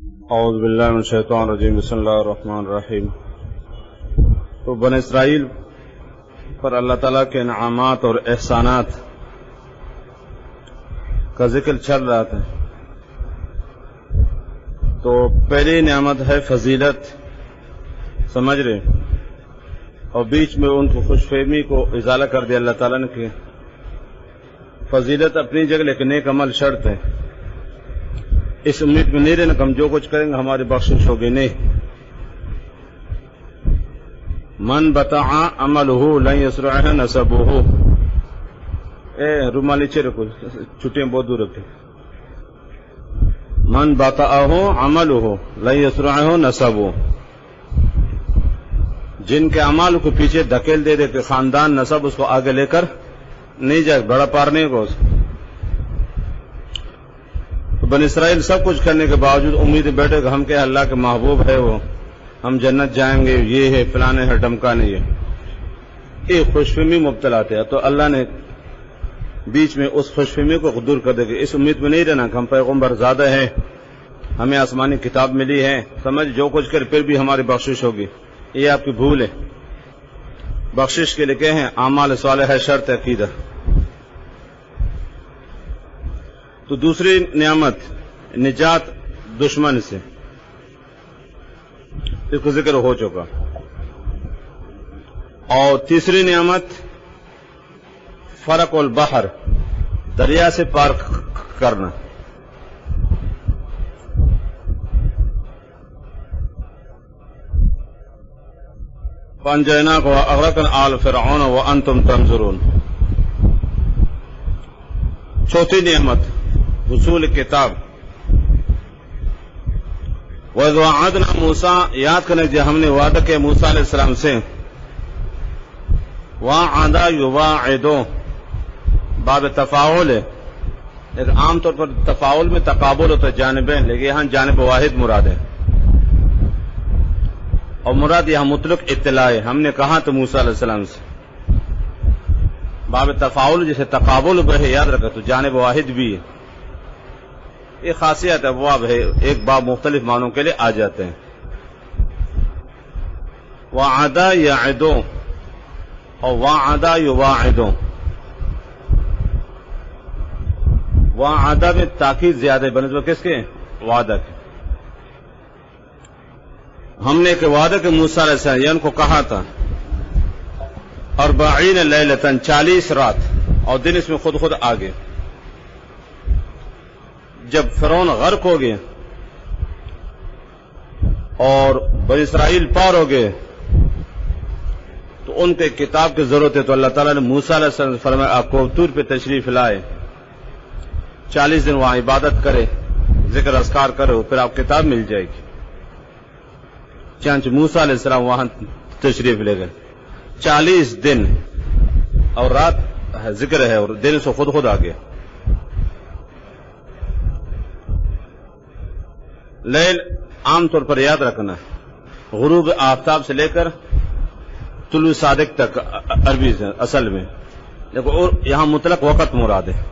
اعوذ باللہ من الشیطان الرجیم بسم اللہ الرحمن الرحیم۔ تو بنی اسرائیل پر اللہ تعالیٰ کے انعامات اور احسانات کا ذکر چل رہا تھا۔ تو پہلی نعمت ہے فضیلت، سمجھ رہے، اور بیچ میں ان کو خوش فہمی کو ازالہ کر دیا اللہ تعالیٰ نے کہ فضیلت اپنی جگہ لیکن نیک عمل شرط ہے۔ اس امید میں نہیں رہنا کہ ہم جو کچھ کریں گے ہماری بخشش ہوگی، نہیں۔ من بطع عملہ لن یسرعہ نسبہ، رومال نیچے رکھو، چھٹیاں بہت دور رکھیں۔ من بطعہ عملہ لن یسرعہ نسبہ، جن کے اعمال کو پیچھے دھکیل دے کہ خاندان نسب اس کو آگے لے کر نہیں جائے، بڑا پار نہیں ہوگا اس کو۔ تو بنی اسرائیل سب کچھ کرنے کے باوجود امید بیٹھے کہ ہم کیا اللہ کے محبوب ہے، وہ ہم جنت جائیں گے، یہ ہے فلانے ہے ڈمکانے، یہ خوش فہمی مبتلا تھے۔ تو اللہ نے بیچ میں اس خوش فہمی کو دور کر دے کہ اس امید میں نہیں رہنا کہ ہم پیغمبر زیادہ ہیں، ہمیں آسمانی کتاب ملی ہے، سمجھ جو کچھ کر پھر بھی ہماری بخشش ہوگی، یہ آپ کی بھول ہے۔ بخشش کے لیے کہ ہیں اعمال صالحہ شرط عقیدہ۔ تو دوسری نعمت نجات دشمن سے، اس کو ذکر ہو چکا۔ اور تیسری نعمت فرق البحر، دریا سے پار کرنا۔ فانجیناکم واغرقنا آل فرعون وانتم تنظرون۔ چوتھی نعمت حصول کتاب۔ وَإِذْ وَعَدْنَا مُوسَىٰ، یاد کرنے جب ہم نے وعدہ کیا موسیٰ علیہ السلام سے۔ وَعَدَ يُوَاعِدُ، باب تفاعل ہے، لیکن عام طور پر تفاعل میں تقابل ہوتا ہے جانبین، لیکن یہاں جانب واحد مراد ہے، اور مراد یہاں مطلق اطلاع ہے۔ ہم نے کہا تو موسیٰ علیہ السلام سے، باب تفاعل جیسے تقابل ہے، یاد رکھا، تو جانب واحد بھی ہے۔ یہ خاصیت ابواب ہے، ایک باب مختلف معنوں کے لیے آ جاتے ہیں۔ وعد یعد اور وعد یواعد۔ وعد میں تاکید زیادہ ہے بنسبت کس کے؟ وعدہ کے۔ ہم نے کہ وعدہ کے موسیٰ علیہ السلام ان کو کہا تھا 40 لیلۃ، 40 رات، اور دن اس میں خود آگے۔ جب فرعون غرق ہو گئے اور بنی اسرائیل پار ہو گئے تو ان کے کتاب کی ضرورت ہے، تو اللہ تعالیٰ نے موسیٰ علیہ السلام سے فرمایا آپ کو طور پہ تشریف لائے، 40 دن وہاں عبادت کرے، ذکر اذکار کرو، پھر آپ کتاب مل جائے گی۔ چنانچہ موسیٰ علیہ السلام وہاں تشریف لے گئے، 40 دن اور رات ذکر ہے، اور دن سے خود آ گیا۔ لیل عام طور پر یاد رکھنا غروب آفتاب سے لے کر طلوع صادق تک عربی سے اصل میں، لیکن اور یہاں مطلق وقت مراد ہے،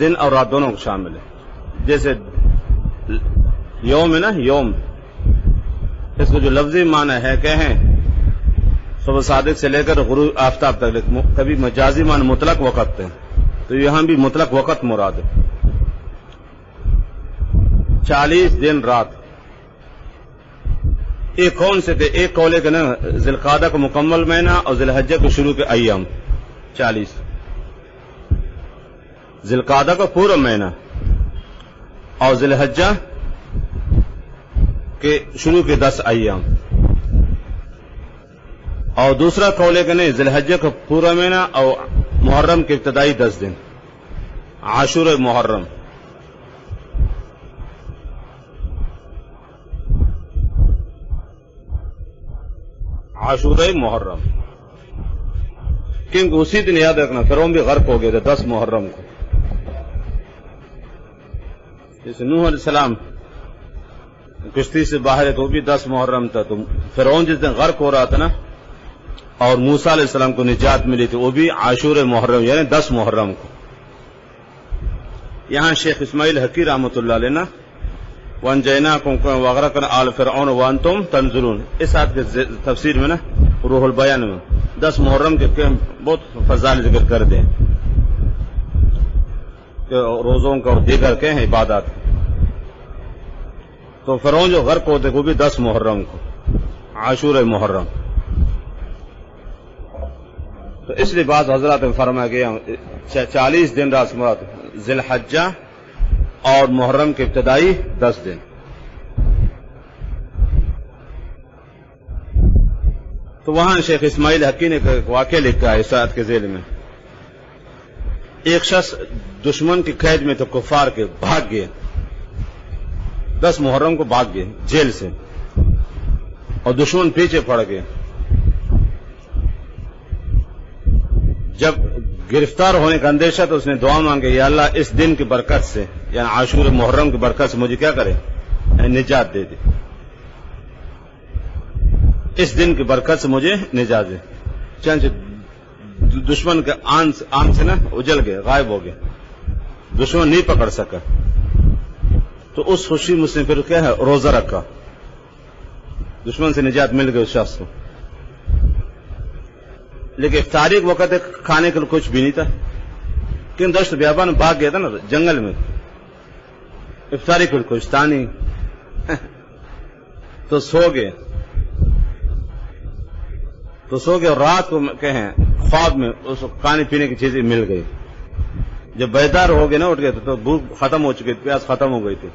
دن اور رات دونوں کو شامل ہے۔ جیسے یوم ہے نا، یوم، اس کو جو لفظی معنی ہے کہ ہیں صبح صادق سے لے کر غروب آفتاب تک، لیکن کبھی مجازی معنی مطلق وقت ہے، تو یہاں بھی مطلق وقت مراد ہے۔ 40 دن رات، ایک کون سے تھے؟ ایک قول ہے کہ نا ذی القعدہ کو مکمل مہینہ اور ذی الحجہ کو شروع کے ایام 40، ذی القعدہ کا پورا مہینہ اور ذی الحجہ کے شروع کے 10 ایام، اور دوسرا قول ہے کہ نہیں ذی الحجہ کا پورا مہینہ اور محرم کے ابتدائی 10 دن، عاشور محرم۔ عاشورہ محرم، کیونکہ اسی دن یاد رکھنا فرعون بھی غرق ہو گئے تھے 10 محرم کو۔ جیسے نوح علیہ السلام کشتی سے باہر ہے تو وہ بھی 10 محرم تھا، تو فرعون جس دن غرق ہو رہا تھا نا، اور موسیٰ علیہ السلام کو نجات ملی تھی، وہ بھی عاشور محرم یعنی 10 محرم کو۔ یہاں شیخ اسماعیل حقی رحمۃ اللہ علیہ وانجیناکم وغرقنا آل فرعون وانتم تنظرون. اس آیت کے تفسیر میں نا روح البیان میں 10 محرم کے بہت فضائل ذکر کر دیں کہ روزوں کا اور دیگر کے ہیں عبادات. تو فرعون جو غرق ہوتے وہ بھی 10 محرم کو، عاشور محرم. تو اس لیے بعض حضرات میں فرمایا گیا 40 دن راسمات ذی الحجہ اور محرم کے ابتدائی 10 دن. تو وہاں شیخ اسماعیل حقی نے ایک واقعہ لکھا ہے اس آیت کے ذیل میں. ایک شخص دشمن کی قید میں تو کفار کے بھاگ گئے، 10 محرم کو بھاگ گئے جیل سے، اور دشمن پیچھے پڑ گئے. جب گرفتار ہونے کا اندیشہ تو اس نے دعا مانگی، یا اللہ اس دن کی برکت سے، یعنی عاشور محرم کی برکت سے مجھے کیا کرے، نجات دے دے. اس دن کی برکت سے مجھے نجات دے. چنانچہ دشمن کے آن سے نا اجل گئے، غائب ہو گئے، دشمن نہیں پکڑ سکا. تو اس خوشی میں اس نے پھر کیا ہے، روزہ رکھا، دشمن سے نجات مل گئی اس شخص کو. لیکن افطاری کے وقت کھانے کے لیے کچھ بھی نہیں تھا، کیوں دشت بیابان میں بھاگ گیا تھا نا جنگل میں، افطاری کے لیے کچھ تھا نہیں. تو سو گئے اور رات کو کہیں خواب میں اس کو کھانے پینے کی چیزیں مل گئی. جب بیدار ہو گئے نا، اٹھ گئے تو بھوک ختم ہو چکی تھی، پیاس ختم ہو گئی تھی.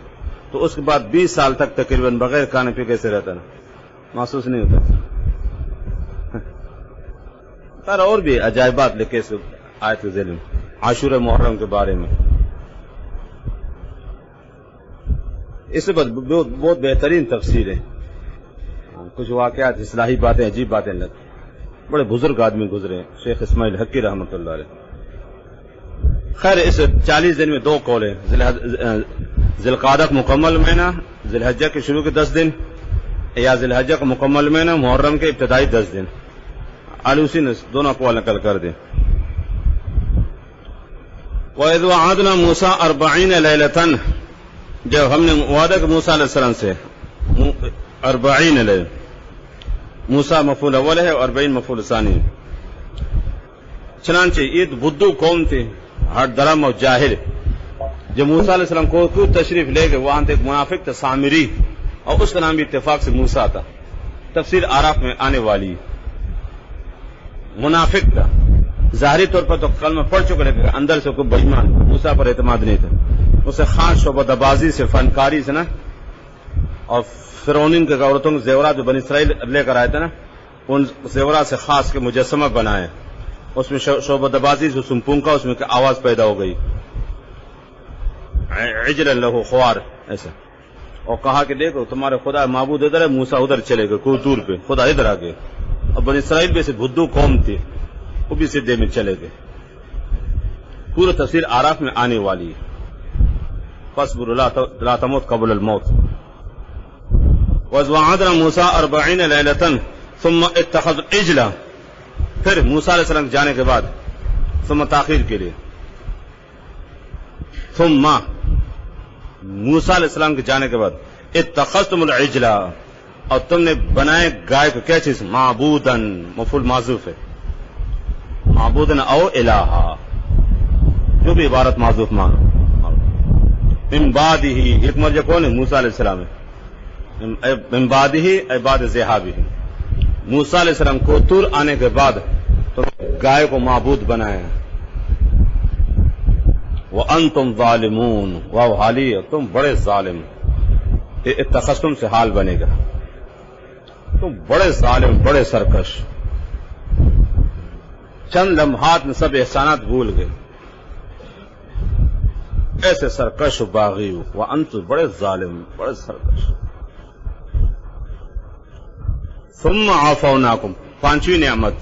تو اس کے بعد 20 سال تک تقریباً بغیر کھانے پی کیسے رہتا نا، محسوس نہیں ہوتا. سر اور بھی عجائبات لکھے اس آیت کے ذیل میں عاشور محرم کے بارے میں. اس سے بہت بہترین تفسیر ہے. کچھ واقعات اصلاحی باتیں، عجیب باتیں لگتی. بڑے بزرگ آدمی گزرے، شیخ اسماعیل حقی رحمۃ اللہ علیہ. خیر اس 40 دن میں 2 قول ہیں. ذی القعدہ مکمل مہینہ، ذی الحجہ کے شروع کے 10 دن، یا ذی الحجہ کا مکمل مہینہ محرم کے ابتدائی 10 دن. آلوسی نے دونوں اقوال نقل کر دیں. وَإِذْ وَعَدْنَا مُوسَىٰ 40 لَيْلَةً، جب ہم نے وعدہ کہ موسیٰ علیہ السلام سے 40 لیلہ، موسیٰ مفعول اول ہے اور 40 مفعول ثانی. چنانچہ یہ بدو قوم تھی، ہٹ درم اور جاہل. جب موسیٰ علیہ السلام کو تشریف لے گئے، وہاں ایک منافق تھا سامری، اور اس کا نام بھی اتفاق سے موسیٰ تھا. تفسیر آراف میں آنے والی. منافق تھا، ظاہری طور پر تو کلمہ پڑھ چکا لیکن اندر سے کوئی بےایمان، موسیٰ پر اعتماد نہیں تھا. اسے خاص شعبہ بازی سے، فنکاری سے نا، اور فرعونین کے عورتوں کے زیورات جو بنی اسرائیل لے کر آئے تھے نا، ان زیورات سے خاص کے مجسمہ بنائے. اس میں شعبہ بازی سے سمپونکا، اس میں آواز پیدا ہو گئی، عجلا لہو خوار ایسا. اور کہا کہ دیکھو تمہارے خدا معبود ادھر ہے، موسیٰ ادھر چلے گئے کوئی دور پہ، خدا ادھر آ گئے. اور بنی اسرائیل بھی سے بدو قوم تھی، وہ بھی سدھے میں چلے گئے. پورا تفسیر آراف میں آنے والی ہے. فاصبر لا تموت قبل الموت. وَإِذْ وَعَدْنَا مُوسَىٰ 40 لَيْلَةً ثُمَّ اتَّخَذَ عِجْلًا، پھر موسیٰ علیہ السلام جانے کے بعد ثم تاخیر کے لیے، ثم موسیٰ علیہ السلام کے جانے کے بعد اتخذتم العجل، اور تم نے بنائے گائے کو کیا چیز، معبودن، مفعول معذوف ہے، معبودن او الہا، جو بھی عبارت معذوف مانو. من بعدہ، ایک مرجع کون ہے، موسیٰ علیہ السلام ہے. من بعدہ ای بعد ذہابہ، موسیٰ علیہ السلام کو طور آنے کے بعد تم گائے کو معبود بنایا. وانتم ظالمون، واو حالی، تم بڑے ظالم. اتخذتم سے حال بنے گا، تم بڑے ظالم، بڑے سرکش. چند لمحات میں سب احسانات بھول گئے، ایسے سرکش و باغی ہو. وانتم، بڑے ظالم، بڑے سرکش. ثم عفوناکم، 5ویں نعمت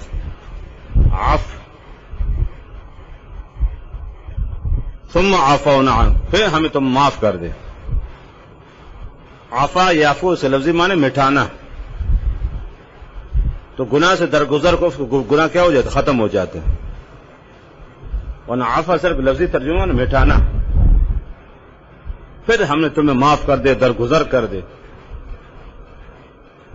ثم عفونا، پھر ہمیں تم معاف کر دے. عفا یعفو سے لفظی معنی مٹھانا، تو گناہ سے درگزر کو گناہ کیا ہو جاتا، ختم ہو جاتے. ورنہ عفا صرف لفظی ترجمہ مٹھانا. پھر ہم نے تمہیں معاف کر دے، درگزر کر دے.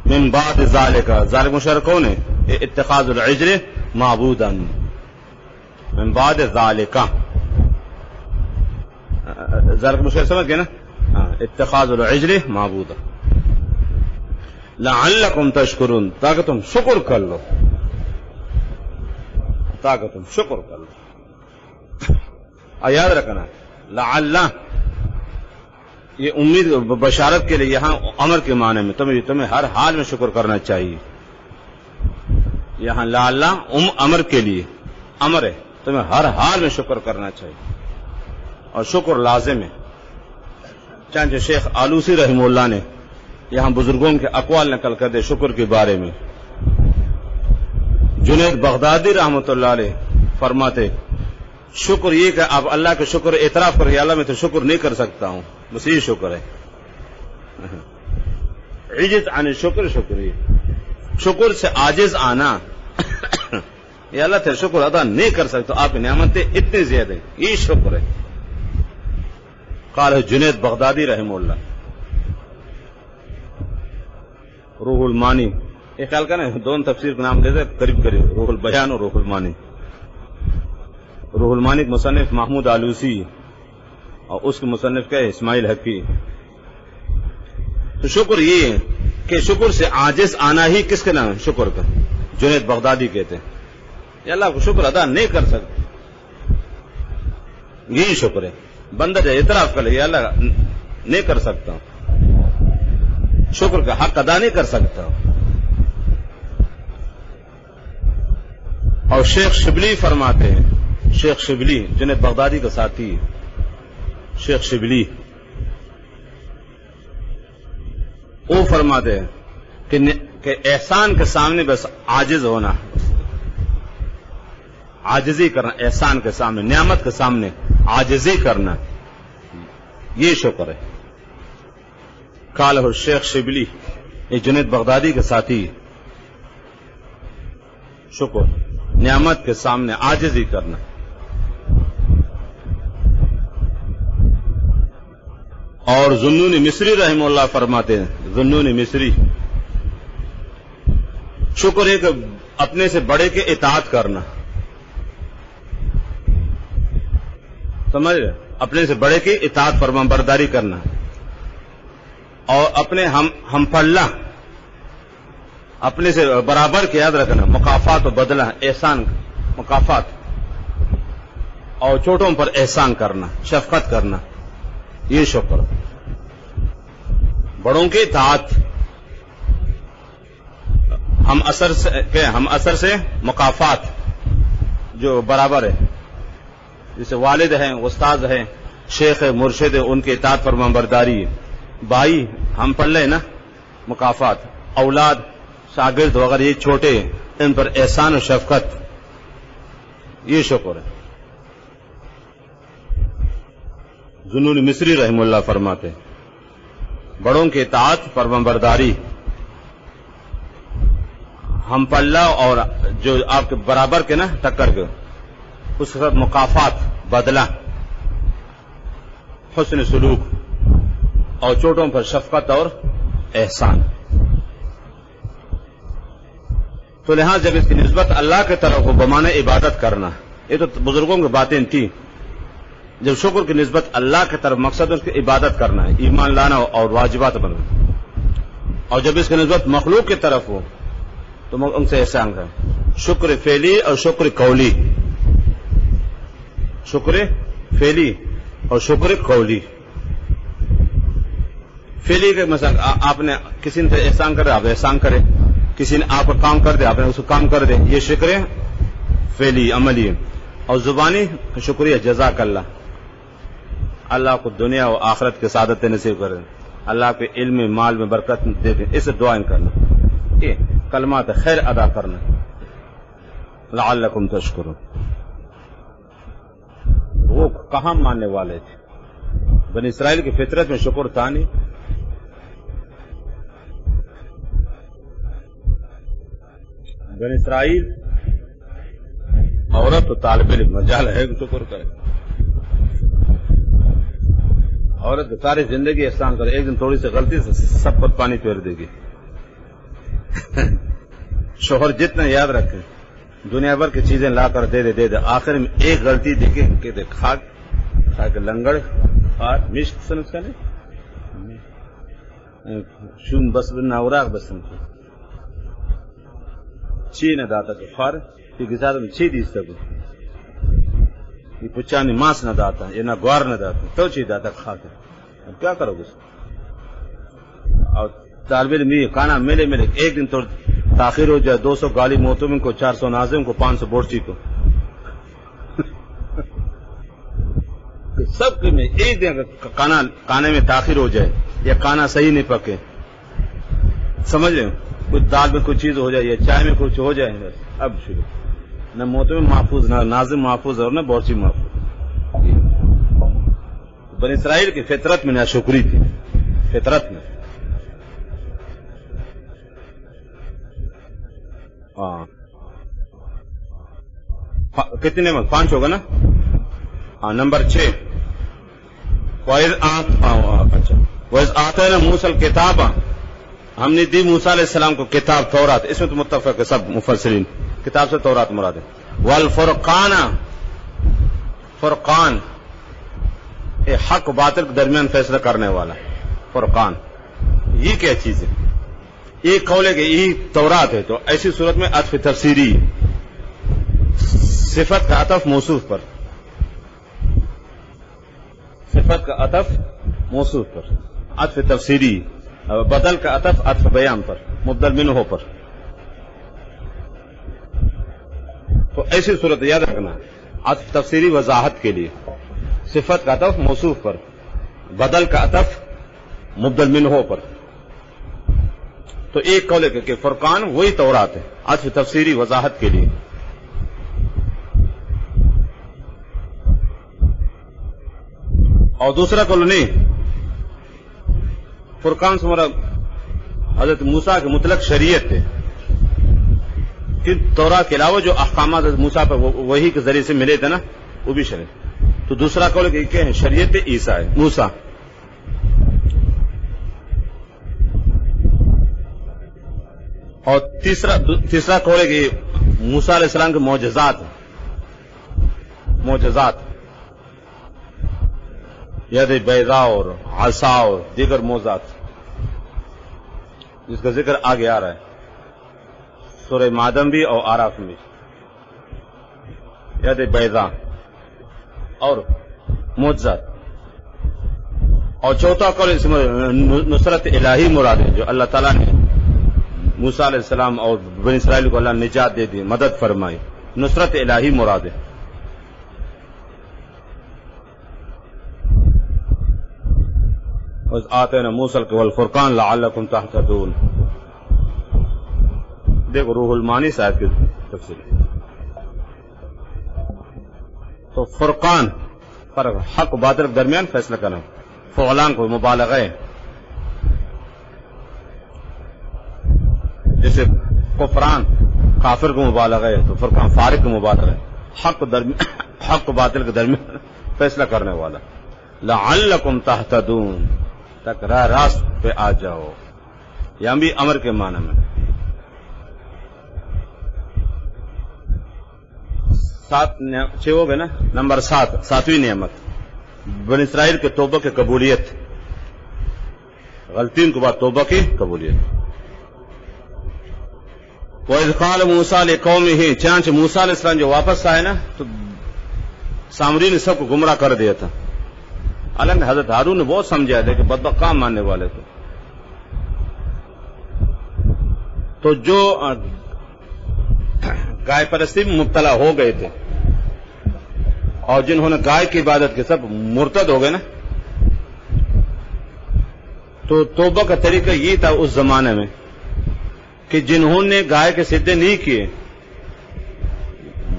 من بعد ذالک، ذالک مشرک کون ہے؟ اتخاذ العجل معبودا. من بعد ذالک، ذالک مشرک سمجھ گئے نا؟ اتخاذ العجل معبودا لعلکم تشکرون، تاکہ تم شکر کر لو، تاکہ تم شکر کر لو. اور یاد رکھنا لعل یہ امید بشارت کے لیے، یہاں امر کے معنی میں تمہیں ہر حال میں شکر کرنا چاہیے. یہاں لعل امر کے لیے امر ہے، تمہیں ہر حال میں شکر کرنا چاہیے اور شکر لازم ہے. چنانچہ شیخ آلوسی رحمہ اللہ نے یہاں بزرگوں کے اقوال نقل کر دے شکر کے بارے میں. جنید بغدادی رحمۃ اللہ علیہ فرماتے شکر یہ کہ آپ اللہ کے شکر اعتراف کریں، اللہ میں تو شکر نہیں کر سکتا ہوں، بس یہ شکر ہے. عجز عن شکر، شکر سے عاجز آنا یہ اللہ تیرے شکر ادا نہیں کر سکتا، آپ کی نعمتیں اتنی زیادہ ہیں، یہ شکر ہے. قال جنید بغدادی رحمہ اللہ. روح المانی، ایک خیال کا نا دونوں تفسیر کا نام لیتے قریب قریب، روح البیان اور روح المانی. روح المانی کے مصنف محمود آلوسی اور اس کے مصنف کیا ہے اسماعیل حقی. تو شکر یہ ہے کہ شکر سے عاجز آنا ہی کس کے نام شکر کا؟ جنید بغدادی کہتے ہیں یہ اللہ کو شکر ادا نہیں کر سکتے، یہی شکر ہے. بندہ جو اعتراف کر لے یہ اللہ نہیں کر سکتا، شکر کا حق ادا نہیں کر سکتا. اور شیخ شبلی فرماتے ہیں، شیخ شبلی جنید بغدادی کا ساتھی شیخ شبلی، وہ فرماتے ہیں کہ احسان کے سامنے بس عاجز ہونا، عاجزی کرنا، احسان کے سامنے، نعمت کے سامنے عاجزی کرنا، یہ شکر ہے. قالہ الشیخ شبلی، یہ جنید بغدادی کے ساتھی، شکر نعمت کے سامنے عاجزی کرنا. اور ذنون مصری رحمہ اللہ فرماتے ہیں، ذنون مصری شکر ہے کہ اپنے سے بڑے کے اطاعت کرنا، سمجھ رہے، اپنے سے بڑے کی اطاعت فرمان برداری کرنا، اور اپنے ہم پلہ اپنے سے برابر کے یاد رکھنا، مکافات و بدلہ، احسان مکافات اور چھوٹوں پر احسان کرنا، شفقت کرنا، یہ شکر. بڑوں کی اطاعت، ہم اثر سے مکافات جو برابر ہے، جیسے والد ہیں، استاد ہیں، شیخ ہے، مرشد ہے، ان کی اطاعت فرمان برداری. بھائی ہم پڑھ لیں نا مکافات، اولاد شاگرد وغیرہ یہ چھوٹے ان پر احسان و شفقت، یہ شکر ہے. ذنون مصری رحمہ اللہ فرماتے بڑوں کی اطاعت فرمان برداری، ہم پلہ اور جو آپ کے برابر کے نا ٹکر کے، اس کے ساتھ مکافات بدلہ، حسن سلوک اور چوٹوں پر شفقت اور احسان. تو لہٰذا جب اس کی نسبت اللہ کی طرف ہو بمانے عبادت کرنا، یہ تو بزرگوں کی باتیں تھیں. جب شکر کی نسبت اللہ کی طرف مقصد اس کی عبادت کرنا ہے، ایمان لانا اور واجبات بنانا. اور جب اس کی نسبت مخلوق کی طرف ہو تو ان سے احسان کریں. شکر فعلی اور شکر قولی، شکر فعلی اور شکر قولی. فعلی کے مثلا آپ نے کسی نے احسان کرے آپ احسان کرے، کسی نے آپ کا کام کر دے آپ نے اس کو کام کر دے، یہ شکر فعلی عملی. اور زبانی شکریہ جزاک اللہ، اللہ کو دنیا و آخرت کے سعادت نصیب کرے، اللہ کے علم مال میں برکت دے دے، اسے دعائیں کرنا، یہ کلمات خیر ادا کرنا. لعلکم تشکرون. وہ کہاں ماننے والے تھے؟ بنی اسرائیل کی فطرت میں شکر تھا نہیں. بنی اسرائیل عورت تو طالب علم مجال ہے شکر کرے. عورت ساری زندگی احسان کرے، ایک دن تھوڑی سی غلطی سے سب پر پانی پھیر دے گی. شوہر جتنا یاد رکھے دنیا بھر کی چیزیں لا کر دے دے آخر میں ایک غلطی دیکھے کہ خاک لنگڑ خار مشک سن اس کا نہیں شون بس ناوراق بس چی نہ داتا کہ خار کہ ساتھ میں چی دیس تک یہ پچانی ماس نہ داتا یہ نہ گوار نہ داتا تو چی داتا خاک. اب کیا کرو گے؟ اور طالب علم یہ کانا میلے ایک دن تو تاخیر ہو جائے 200 گالی موتمن کو 400 ناظم کو 500 بورچی کو سب میں ایک دن کانے میں تاخیر ہو جائے یا کانا صحیح نہیں پکے سمجھ رہے کچھ دال میں کچھ چیز ہو جائے یا چائے میں کچھ ہو جائے بس اب شروع نہ موتمن محفوظ نہ ناظم محفوظ اور نہ بورچی محفوظ. بنی اسرائیل کی فطرت میں ناشکری تھی فطرت میں. کتنے میں 5 ہوگا نا. نمبر 6 اچھا وَإِذْ آتَيْنَا مُوسَى الْكِتَابَ ہم نے دی موسیٰ علیہ السلام کو کتاب تورات. اس میں تو متفق ہے سب مفسرین کتاب سے تورات مراد ہے. والفرقان فرقان حق باطل کے درمیان فیصلہ کرنے والا فرقان. یہ کیا چیز ہے؟ ایک قول ہے کہ یہ تورات ہے تو ایسی صورت میں عطف تفسیری صفت کا عطف موصوف پر صفت کا عطف موصوف پر عطف تفسیری بدل کا عطف عطف بیان پر مبدل منہ پر. تو ایسی صورت یاد رکھنا عطف تفسیری وضاحت کے لیے صفت کا عطف موصوف پر بدل کا عطف مبدل منہ پر. تو ایک قول ہے کہ فرقان وہی تورات ہے عطف تفسیری وضاحت کے لیے. اور دوسرا قول نہیں فرقان سے مراد حضرت موسیٰ کے مطلق شریعت ہے کہ تورات کے علاوہ جو احکامات موسیٰ پر وہی کے ذریعے سے ملے تھے نا وہ بھی شریعت. تو دوسرا قول کہ کیا ہے شریعت عیسیٰ ہے موسیٰ. اور تیسرا قول ہے کہ موسیٰ علیہ السلام کے معجزات ید بیضاء اور عصا اور دیگر موضوعات جس کا ذکر آگے آ رہا ہے سورہ مادم بھی اور آراف میں ید بیضاء اور معجزات. اور چوتھا قول اس میں نصرت الہی مراد ہے جو اللہ تعالیٰ نے موسیٰ علیہ السلام اور بنی اسرائیل کو اللہ نے نجات دے دی مدد فرمائی نصرت الہی مراد ہے. آتینا موسیٰ والفرقان لعلکم تہتدون. دیکھو روح المعانی سے آیت کی تفسیر. تو فرقان فرق حق و باطل کے درمیان فیصلہ کرنا. فعلان کو مبالغہ ہے جیسے کفران کافر کو مبالغہ ہے تو فرقان فارق کو مبالغہ ہے. حق و باطل کے درمیان فیصلہ کرنے والا. لعلکم تہتدون تک راست پہ آ جاؤ. یہاں بھی امر کے معنی میں. 6 ہو گئے نا. نمبر 7 7ویں نعمت بنی اسرائیل کے توبہ کی قبولیت. غلطیوں کے بعد توبہ کی قبولیت. وَإِذْ قَالَ مُوسَىٰ لِقَوْمِهِ چنانچہ موسیٰ علیہ السلام جو واپس آئے نا تو سامری نے سب کو گمراہ کر دیا تھا. حالانکہ حضرت ہارون نے بہت سمجھا لیکن بدبخت کام ماننے والے تھے. تو جو گائے پرستی میں مبتلا ہو گئے تھے اور جنہوں نے گائے کی عبادت کی سب مرتد ہو گئے نا. تو توبہ کا طریقہ یہ تھا اس زمانے میں کہ جنہوں نے گائے کے سجدے نہیں کیے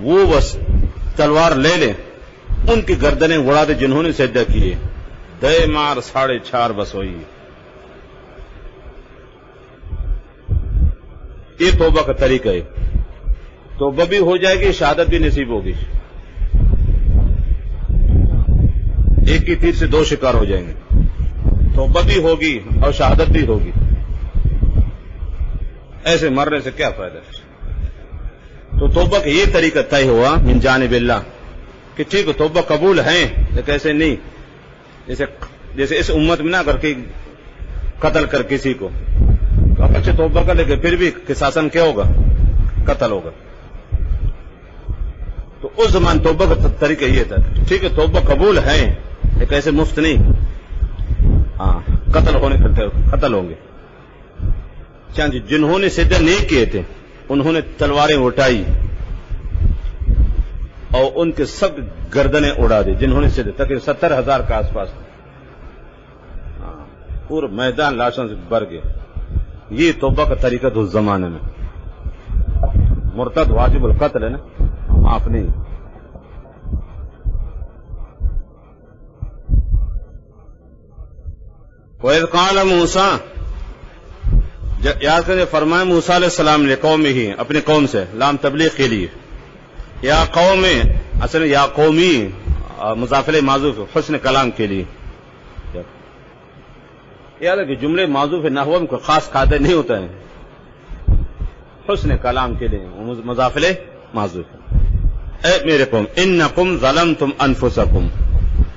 وہ بس تلوار لے لیں ان کی گردنیں اڑا دے جنہوں نے سجدہ کیے. دے مار 4.5 بس ہوئی. یہ توبہ کا طریقہ ہے. توبہ بھی ہو جائے گی شہادت بھی نصیب ہوگی. ایک کی تیر سے 2 شکار ہو جائیں گے. توبہ بھی ہوگی اور شہادت بھی ہوگی. ایسے مرنے سے کیا فائدہ؟ تو توبہ کا یہ طریقہ طے ہوا من جانب اللہ کہ ٹھیک ہے توبہ قبول ہیں لیکن ایسے نہیں جیسے اس امت میں نہ کر کے قتل کر کسی کو تو اچھے توبہ کر لیکن پھر بھی قصاصاً کیا ہوگا؟ قتل ہوگا. تو اس زمان توبہ کا طریقہ یہ تھا ٹھیک ہے توبہ قبول ہے لیکن ایسے مفت نہیں. ہاں قتل ہونے قتل ہوں گے. چاند جنہوں نے سجدہ نہیں کیے تھے انہوں نے تلواریں اٹھائی اور ان کے سب گردنیں اڑا دی جنہوں نے سجدہ تقریباً 70,000 کے آس پاس. پورا میدان لاشوں سے بھر گئے. یہ توبہ کا طریقہ تھا اس زمانے میں. مرتد واجب القتل ہے نا معاف نہیں. وَإِذْ قَالَ مُوسَىٰ یاد کریں فرمایا موسیٰ علیہ السلام نے قوم ہی اپنی قوم سے لام تبلیغ کے لیے یا قوم اصل یا قومی مضافل معذوف حسن کلام کے لیے. یاد ہے کہ جملے معذوف نحو میں کوئی خاص قاعدہ نہیں ہوتا ہے. حسن کلام کے لیے مضافل معذوف. اے میرے قوم انکم ظلمتم انفسکم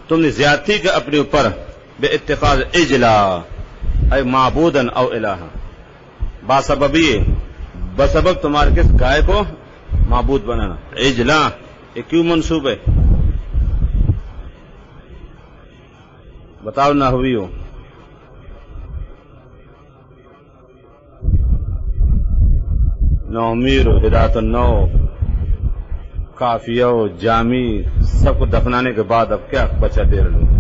تم نے زیادتی کی اپنے اوپر بے اتخاذ اجلا اے معبودن او الہا بسبب تمہارے کس گائے کو معبود بنانا. اجلا یہ کیوں منسوب ہے بتاؤ نہ ہوئی ہو. نومیر ہدایت النو کافیہ جامی سب کو دفنانے کے بعد اب کیا بچا دے رہے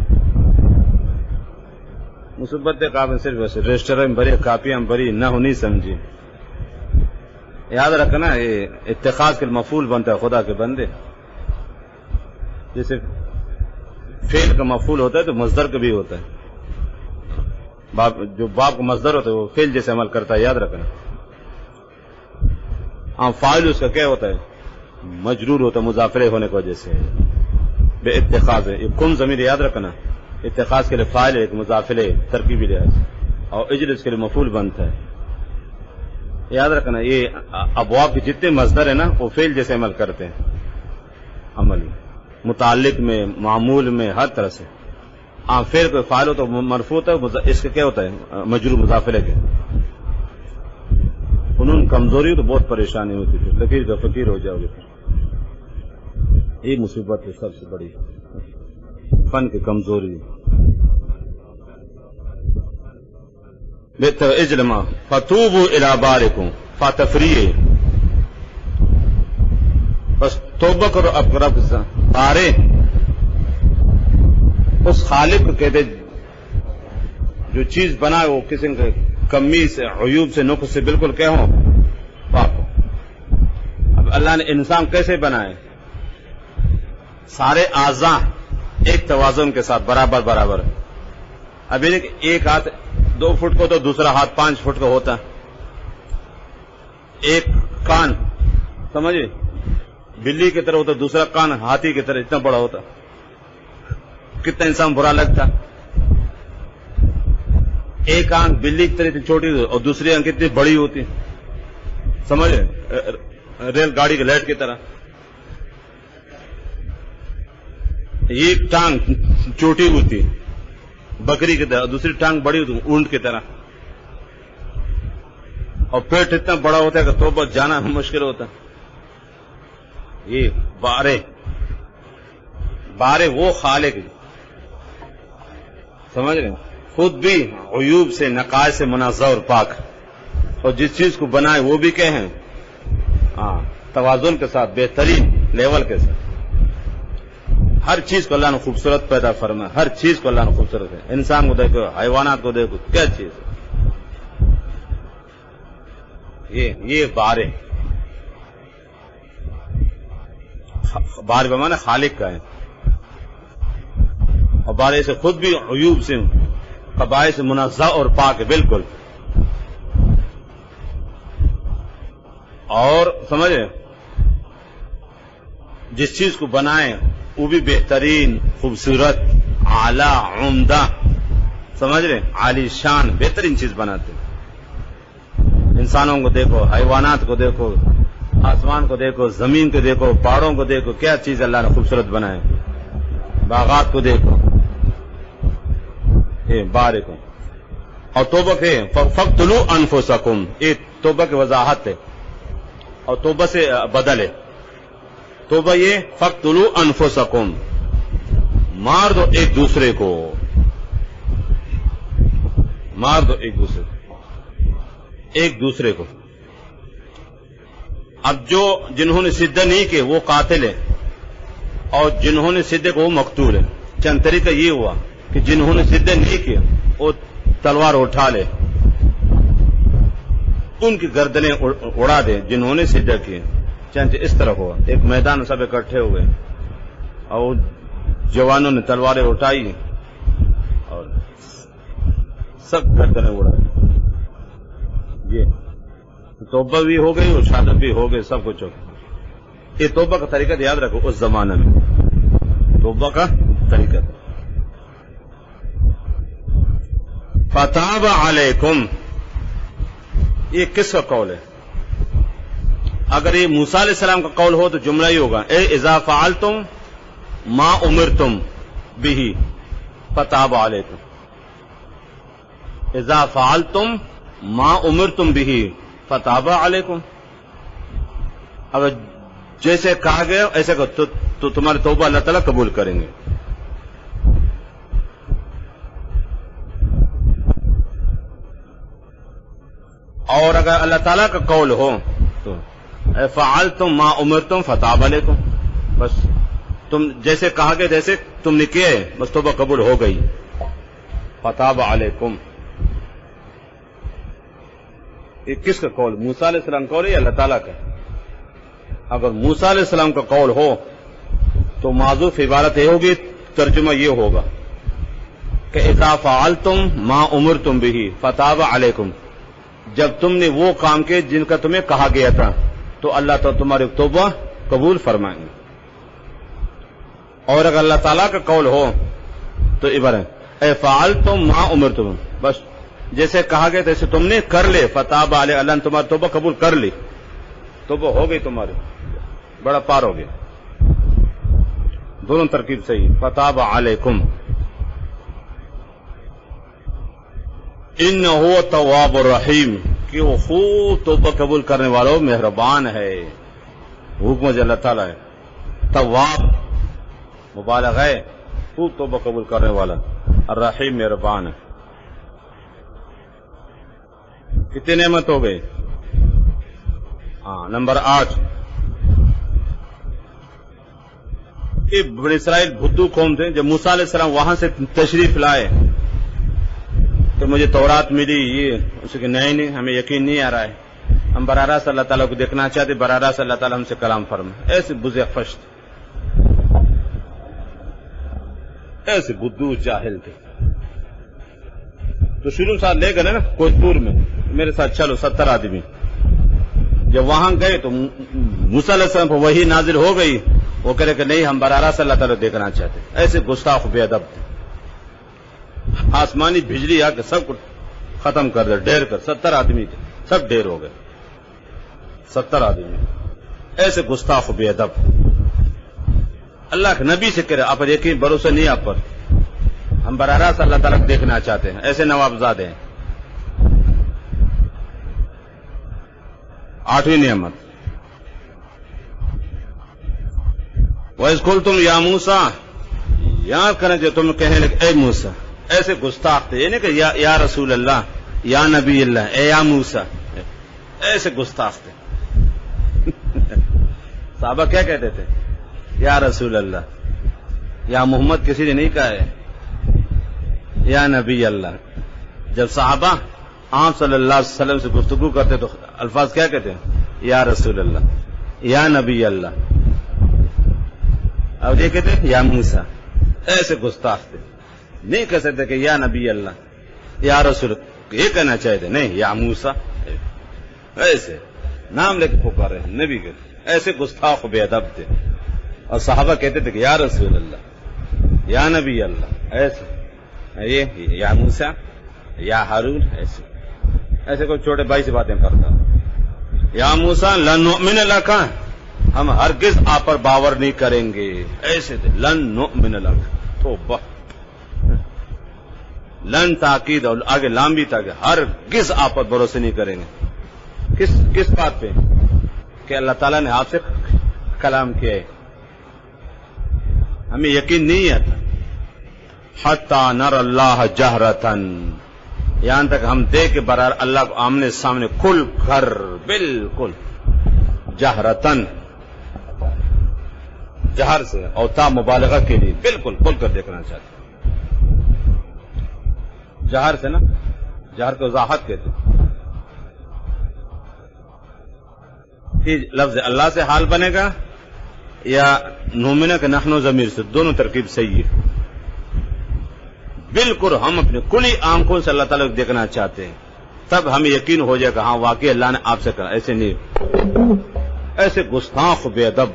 مصیبت کافی صرف رجسٹر میں بری کاپیاں بری نہ ہونی سمجھی. یاد رکھنا یہ اتخاذ کے مفعول بنتا ہے خدا کے بندے. جیسے فعل کا مفعول ہوتا ہے تو مصدر کا بھی ہوتا ہے. جو باپ کا مصدر ہوتا ہے وہ فعل جیسے عمل کرتا ہے یاد رکھنا. ہاں فاعل اس کا کیا ہوتا ہے مجرور ہوتا ہے مضافرے ہونے کی وجہ سے بے اتخاذ ہے. یہ کم ضمیر یاد رکھنا اتخاذ کے لیے فاعل ایک مضافلے ترکیبی لحاظ اور اجلس کے لیے مفعول بنتا ہے. یاد رکھنا یہ ابواب کے جتنے مصدر ہیں نا وہ فعل جیسے عمل کرتے ہیں عملی متعلق میں معمول میں ہر طرح سے. فعل کوئی فاعل ہو تو مرفوع ہوتا ہے اس کا کیا ہوتا ہے مجرور مضافلے کے. فنون کمزوری ہو تو بہت پریشانی ہوتی ہے لکیر کا فقیر ہو جاؤ گے. یہ مصیبت ہے سب سے بڑی فن کی کمزوری. بہتر اجلما فتوبوا الی بارکم فتفریح بس توبہ کرو اب رب سے بارے اس خالق کو کہتے جو چیز بنائے وہ کسی کے کمی سے عیوب سے نقص سے بالکل کیا ہو پاک ہو. اب اللہ نے انسان کیسے بنائے سارے اعضاء ایک توازن کے ساتھ برابر برابر. ابھی ایک ہاتھ 2 فٹ کا تو دوسرا ہاتھ 5 فٹ کا ہوتا. ایک کان سمجھے بلی کی طرح ہوتا دوسرا کان ہاتھی کی طرح اتنا بڑا ہوتا. کتنا انسان برا لگتا. ایک آنکھ بلی کی طرح اتنی چھوٹی اور دوسری آنکھ اتنی بڑی ہوتی سمجھے ریل گاڑی کی لائٹ کی طرح. ایک ٹانگ چھوٹی ہوتی بکری کی طرح دوسری ٹانگ بڑی ہوتی اونٹ کی طرح اور پیٹ اتنا بڑا ہوتا ہے کہ توبہ جانا مشکل ہوتا. یہ بارے وہ خالق سمجھ رہے خود بھی عیوب سے نقائص سے منزہ اور پاک اور جس چیز کو بنائے وہ بھی کہ ہیں توازن کے ساتھ بہترین لیول کے ساتھ. ہر چیز کو اللہ نے خوبصورت پیدا فرمایا. ہر چیز کو اللہ نے خوبصورت ہے. انسان کو دیکھو حیوانات کو دیکھو کیا چیز یہ بارے بمانے خالق کا ہے اور بارے سے خود بھی عیوب سے قبائح سے منزہ اور پاک ہے بالکل. اور سمجھے جس چیز کو بنائے وہ بھی بہترین خوبصورت اعلی عمدہ سمجھ رہے, عالی شان بہترین چیز بناتے. انسانوں کو دیکھو, حیوانات کو دیکھو, آسمان کو دیکھو, زمین کو دیکھو, پہاڑوں کو دیکھو, کیا چیز اللہ نے خوبصورت بنائے. باغات کو دیکھو, بارک. اور توبہ کے فقتلوا انفسکم, یہ توبہ کی وضاحت ہے اور توبہ سے بدل ہے. توبہ یہ فقتلوا انفسکم, مار دو ایک دوسرے کو, مار دو ایک دوسرے کو. اب جو جنہوں نے سجدہ نہیں کیے وہ قاتل ہے اور جنہوں نے سجدہ کو وہ مقتول ہے. چند طریقہ یہ ہوا کہ جنہوں نے سجدہ نہیں کیے وہ تلوار اٹھا لے, ان کی گردنیں اڑا دے جنہوں نے سجدہ کیے. چند اس طرح ہوا, ایک میدان میں سب اکٹھے ہوئے اور جوانوں نے تلواریں اٹھائی اور سب گردنیں اڑائے. یہ توبہ بھی ہو گئی اور شہادت بھی ہو گئی, سب کچھ ہو گیا. یہ توبہ کا طریقہ یاد رکھو, اس زمانے میں توبہ کا طریقہ. فتاب علیکم, یہ کس کا قول ہے؟ اگر یہ موسیٰ علیہ السلام کا قول ہو تو جملہ ہی ہوگا, اے اذا فعلتم ما امرتم به فتاب علیکم. اذا فعلتم ما امرتم به فتاب علیکم. اگر جیسے کہا گیا ایسے کرو تو تمہاری توبہ اللہ تعالیٰ قبول کریں گے. اور اگر اللہ تعالیٰ کا قول ہو تو فعلتم ما امرتم فتاب علیکم, بس تم جیسے کہا گیا جیسے تم نے کیے بس توبہ قبول ہو گئی. فتاب علیکم, یہ کس کا قول؟ موسیٰ علیہ السلام کا قول ہے یا اللہ تعالیٰ کا؟ اگر موسیٰ علیہ السلام کا قول ہو تو معذوف عبارت یہ ہوگی, ترجمہ یہ ہوگا کہ اذا فعلتم ما امرتم به فتاب علیکم, جب تم نے وہ کام کیے جن کا تمہیں کہا گیا تھا تو اللہ تعالیٰ تمہاری توبہ قبول فرمائیں گے. اور اگر اللہ تعالیٰ کا قول ہو تو عبارت اے فعلتم ما امرتم, بس جیسے کہا گیا تیسے تم نے کر لے, فتاب علیہ, اللہ نے تمہاری توبہ قبول کر لی, توبہ ہو گئی تمہاری, بڑا پار ہو گیا. دونوں ترکیب صحیح, فتاب علیکم. انہ تواب الرحیم, کہ وہ خوب توبہ قبول کرنے والوں مہربان ہے. حکم جو اللہ تعالیٰ ہے, تواب مبالغہ ہے, خوب توبہ قبول کرنے والا, الرحیم مہربان ہے. کتنے نعمت ہو گئے؟ نمبر 8. یہ بنی اسرائیل بھدو قوم تھے. جب موسیٰ علیہ السلام وہاں سے تشریف لائے تو مجھے تورات ملی, یہ اسے کہ نہیں ہمیں یقین نہیں آ رہا ہے, ہم براہ راست اللہ تعالیٰ کو دیکھنا چاہتے, براہ راست اللہ تعالیٰ ہم سے کلام فرمائے. ایسے بزفش تھے, ایسے بدو جاہل تھے. تو شروع ساتھ لے گئے نا کوچپور میں, میرے ساتھ چلو 70 آدمی. جب وہاں گئے تو موسیٰ علیہ السلام پر وحی نازل ہو گئی, وہ کہہ رہے کہ نہیں ہم براہ راست اللہ تعالیٰ کو دیکھنا چاہتے. ایسے گستاخ بے ادب تھے. آسمانی بجلی آ کے سب کو ختم کر دے, ڈھیر کر. 70 آدمی تھے, سب ڈھیر ہو گئے. 70 آدمی ایسے گستاخ بے ادب. اللہ کے نبی سے کہہ رہے آپ پر یقین بھروسہ نہیں, آپ پر ہم براہ راست اللہ تعالیٰ کو دیکھنا چاہتے ہیں. ایسے نوابزادے ہیں. 8ویں نعمت, وَإِذْ قُلْتُمْ يَا مُوسَىٰ, یاد کریں جو تم کہنے لگے اے موسیٰ. ایسے گستاخ تھے, یہ نہیں کہ یا رسول اللہ, یا نبی اللہ, اے یا موسیٰ. ایسے گستاخ تھے. صحابہ کیا کہتے تھے؟ یا رسول اللہ. یا محمد کسی نے نہیں کہا ہے, یا نبی اللہ. جب صحابہ آپ صلی اللہ علیہ وسلم سے گفتگو کرتے تو الفاظ کیا کہتے ہیں؟ یا رسول اللہ, یا نبی اللہ. اب یہ کہتے ہیں یا موسیٰ. ایسے گستاخ تھے, نہیں کہہ سکتے کہ یا نبی اللہ, یا رسول, یہ کہنا چاہتے نہیں یا موسیٰ. ایسے نام لے کے پکار رہے ہیں نبی کے. ایسے گستاخ بے ادب تھے. اور صحابہ کہتے تھے کہ یا رسول اللہ, یا نبی اللہ. ایسے یہ یا موسیٰ یا ہارون، ایسے کوئی چھوٹے بھائی سے باتیں کرتا، یا موسیٰ لن نؤمن لک، ہم ہرگز آپ پر باور نہیں کریں گے، ایسے تھے لن نؤمن لک، توبہ، لن تاکید اور آگے لام بھی تھا کہ ہرگز آپ پر بھروسے نہیں کریں گے۔ کس بات پہ؟ کہ اللہ تعالیٰ نے آپ سے کلام کیا ہے، ہمیں یقین نہیں ہے حتی نر اللہ جہرتن، یہاں تک ہم دیکھ برار اللہ کو آمنے سامنے کھل کر، بالکل جہرتن، جہر سے اور تا مبالغہ کے لیے بالکل کھل کر دیکھنا چاہتے، جہر سے نا، جہر کو وضاحت کہتے ہیں، لفظ اللہ سے حال بنے گا یا نومنہ کے نحن و ضمیر سے، دونوں ترکیب صحیح ہے، بالکل ہم اپنے کلی آنکھوں سے اللہ تعالیٰ کو دیکھنا چاہتے ہیں، تب ہمیں یقین ہو جائے گا ہاں واقعی اللہ نے آپ سے کہا، ایسے نہیں، ایسے گستاخ بے ادب۔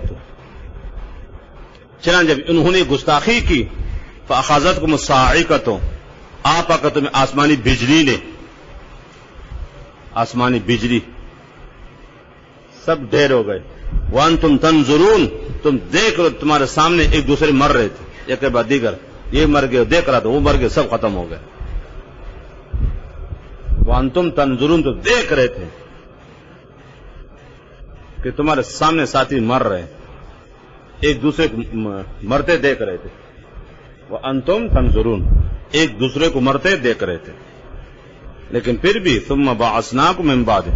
چنانچہ جب انہوں نے گستاخی کی فاخذتکم الصاعقۃ، آپ کا تمہیں آسمانی بجلی نے، آسمانی بجلی، سب ڈھیر ہو گئے، وانتم تنظرون، تم دیکھ رہے تمہارے سامنے ایک دوسرے مر رہے تھے، ایک کے بعد دیگر، یہ مر گئے، دیکھ رہا تھا وہ مر گئے، سب ختم ہو گئے، وانتم تنظرون، تو دیکھ رہے تھے کہ تمہارے سامنے ساتھی مر رہے، ایک دوسرے کو مرتے دیکھ رہے تھے، وانتم تنظرون، ایک دوسرے کو مرتے دیکھ رہے تھے، لیکن پھر بھی ثم بعثناکم من بعد،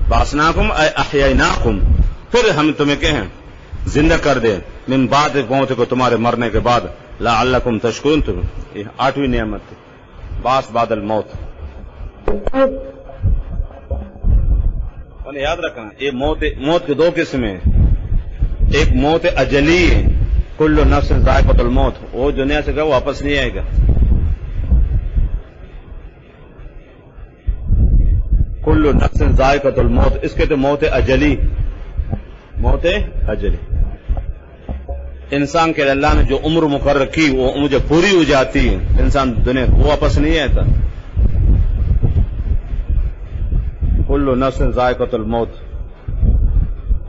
بعثناکم اے احییناکم، پھر ہم تمہیں کہیں زندہ کر دیں، من بعد موت کو، تمہارے مرنے کے بعد، لعلکم تشکرون، یہ 8ویں نعمت تھی، بعث بعد الموت۔ انہیں یاد رکھنا یہ موت کے دو قسمیں، ایک موت اجلی ہے، کل نفس ذائقۃ الموت، وہ دنیا سے گیا واپس نہیں آئے گا، کل نفس ذائقۃ الموت، اس کے تو موت اجلی، موت اجلی، انسان کے اللہ نے جو عمر مقرر کی وہ مجھے پوری ہو جاتی ہے، انسان دنیا کو واپس نہیں آتا، کل نفس ذائقۃ الموت،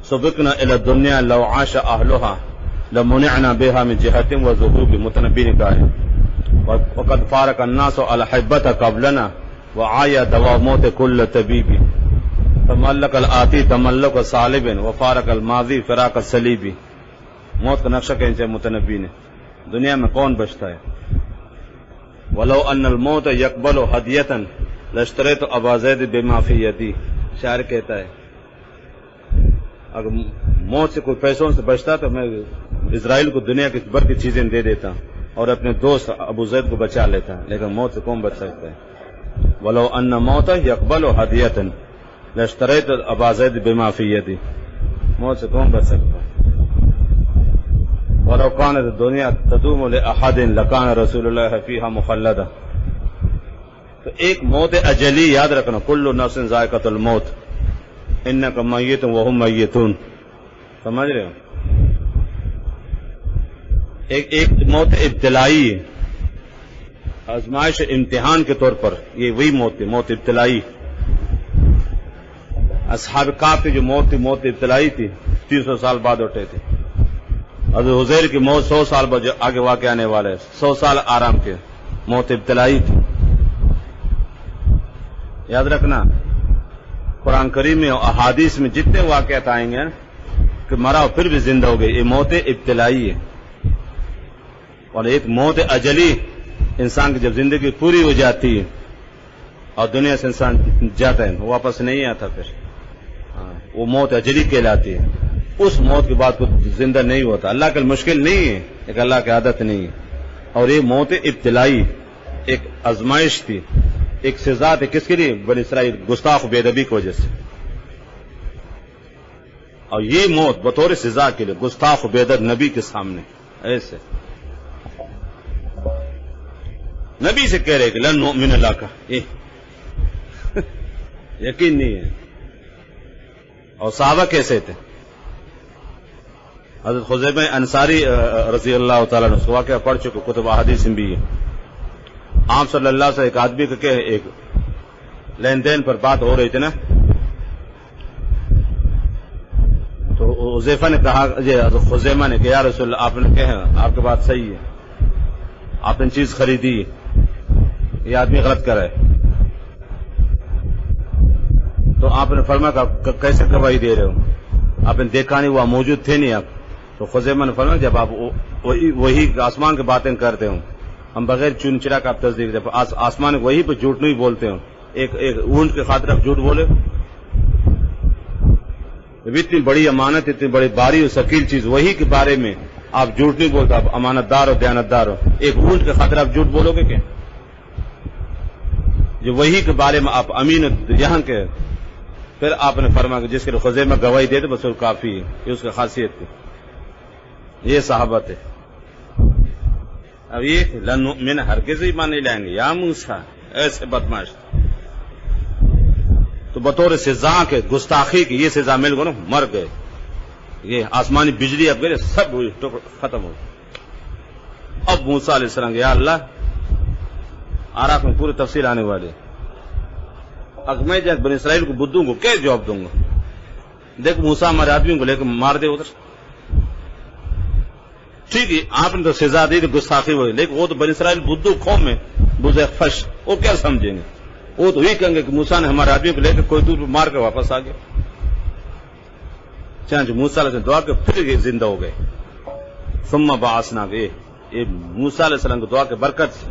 سبقنا الى الدنیا لو عاش اہلها لمنعنا بها من جہت وظہور، متنبی نے کہا ہے، وقد فارق الناس الحبۃ قبلنا وعایا دوا موت کل طبیب، تملک الآتی تملک صالب وفارق الماضی فراق الصلیب، موت کا نقشہ کہیں متنبی نے، دنیا میں کون بچتا ہے، ولو ان الموت یقبل ہدیۃ لاشتریت ابا زید بما فی یدی، شاعر کہتا ہے اگر موت سے کوئی پیسوں سے بچتا تو میں اسرائیل کو دنیا کی بھر کی چیزیں دے دیتا اور اپنے دوست ابو زید کو بچا لیتا، لیکن موت سے کون بچ سکتا ہے، ولو ان موت یقبل ہدیۃ لاشتریت ابا زید بما فی یدی، موت سے کون بچ سکتا ہے، ولو كانت الدنيا تدوم لأحد لكان رسول اللہ فيها مخلدا۔ تو ایک موت اجلی یاد رکھنا، کل نفس ذائقۃ الموت، انک میت وهم میتون، سمجھ رہے ہو، ایک موت ابتلائی ہے، آزمائش امتحان کے طور پر، یہ وہی موت تھی، موت ابتلائی، اصحاب کہف کی جو موت تھی، موت ابتلائی تھی، 300 سال بعد اٹھے تھے، حضرت حذیر کی موت 100 سال بعد آگے واقع آنے والے، 100 سال آرام کے، موت ابتلائی تھی، یاد رکھنا، قرآن کریم میں اور احادیث میں جتنے واقعات آئیں گے کہ مرا اور پھر بھی زندہ ہو گئے، یہ موت ابتلائی ہے، اور ایک موت اجلی، انسان کی جب زندگی پوری ہو جاتی ہے اور دنیا سے انسان جاتا ہے واپس نہیں آتا، پھر وہ موت اجلی کہلاتی ہے، اس موت کے بعد کو زندہ نہیں ہوتا، اللہ کے مشکل نہیں ہے، ایک اللہ کی عادت نہیں ہے، اور یہ موت ابتلائی ایک آزمائش تھی، ایک سزا تھی، کس کے لیے؟ بنی اسرائیل گستاخ بے ادبی کی وجہ سے، اور یہ موت بطور سزا کے لیے گستاخ بے ادب نبی کے سامنے، ایسے نبی سے کہہ رہے کہ لن نؤمن لک، یقین نہیں ہے، اور صحابہ کیسے تھے؟ حضرت خزیمہ انصاری رضی اللہ تعالیٰ نے اس واقعہ پڑھ چکے، کتب احادیث میں بھی ہے، آپ صلی اللہ سے ایک آدمی کے ایک لین دین پر بات ہو رہی تھی نا، تو حذیفہ نے کہا، خزیمہ نے کہ یا رسول اللہ آپ نے کہا آپ کی بات صحیح ہے، آپ نے چیز خریدی، یہ آدمی غلط کر رہا ہے. تو آپ نے فرمایا کیسے گواہی دے رہے ہو؟ آپ نے دیکھا نہیں، وہ موجود تھے نہیں آپ. تو خزیمہ نے فرمایا جب آپ وہی آسمان کی باتیں کرتے ہوں، ہم بغیر چن چرا کا آپ تصدیق دے، آسمان وہی پہ جھوٹ نہیں بولتے ہوں. ایک اونٹ کی خاطر آپ جھوٹ بولے؟ اتنی بڑی امانت، اتنی بڑی باری اور ثقیل چیز، وہی کے بارے میں آپ جھوٹ نہیں بولتے، آپ امانت دار ہو، دیانت دار ہو. ایک اونٹ کی خاطر آپ جھوٹ بولو گے کیا؟ جو وہی کے بارے میں آپ امین یہاں کے. پھر آپ نے فرمایا کہ جس کے خزیمہ گواہی دے دے بس وہ کافی ہے، یہ اس کی خاصیت ہے، یہ صحابت ہے. اب یہ لن نؤمن ہرگز ایمان نہیں لائیں گے یا موسیٰ، ایسے بدماش. تو بطور سزا کے گستاخی کی یہ سزا مل گئی نا، مر گئے. یہ آسمانی بجلی اب گئے، سب ختم ہو گئے. اب موسیٰ علیہ السلام یا اللہ، آراف میں پوری تفصیل آنے والے. اب میں جب بنی اسرائیل کو بدھوں کو کیا جواب دوں گا؟ دیکھ موسیٰ ہمارے آدمیوں کو لے کے مار دے ادھر. ٹھیک ہے آپ نے تو سزا دی تو گستاخی ہوئی، لیکن وہ تو بنی اسرائیل بدھو قوم میں بزے فش، وہ کیا سمجھیں گے؟ وہ تو یہ کہیں گے کہ موسیٰ نے ہمارے آدمیوں کو لے کے کوئی دور پہ مار کے واپس آ گیا. چنانچہ موسیٰ علیہ السلام دعا کے پھر یہ زندہ ہو گئے. ثم بعثنا، یہ موسیٰ علیہ السلام کی دعا کے برکت سے.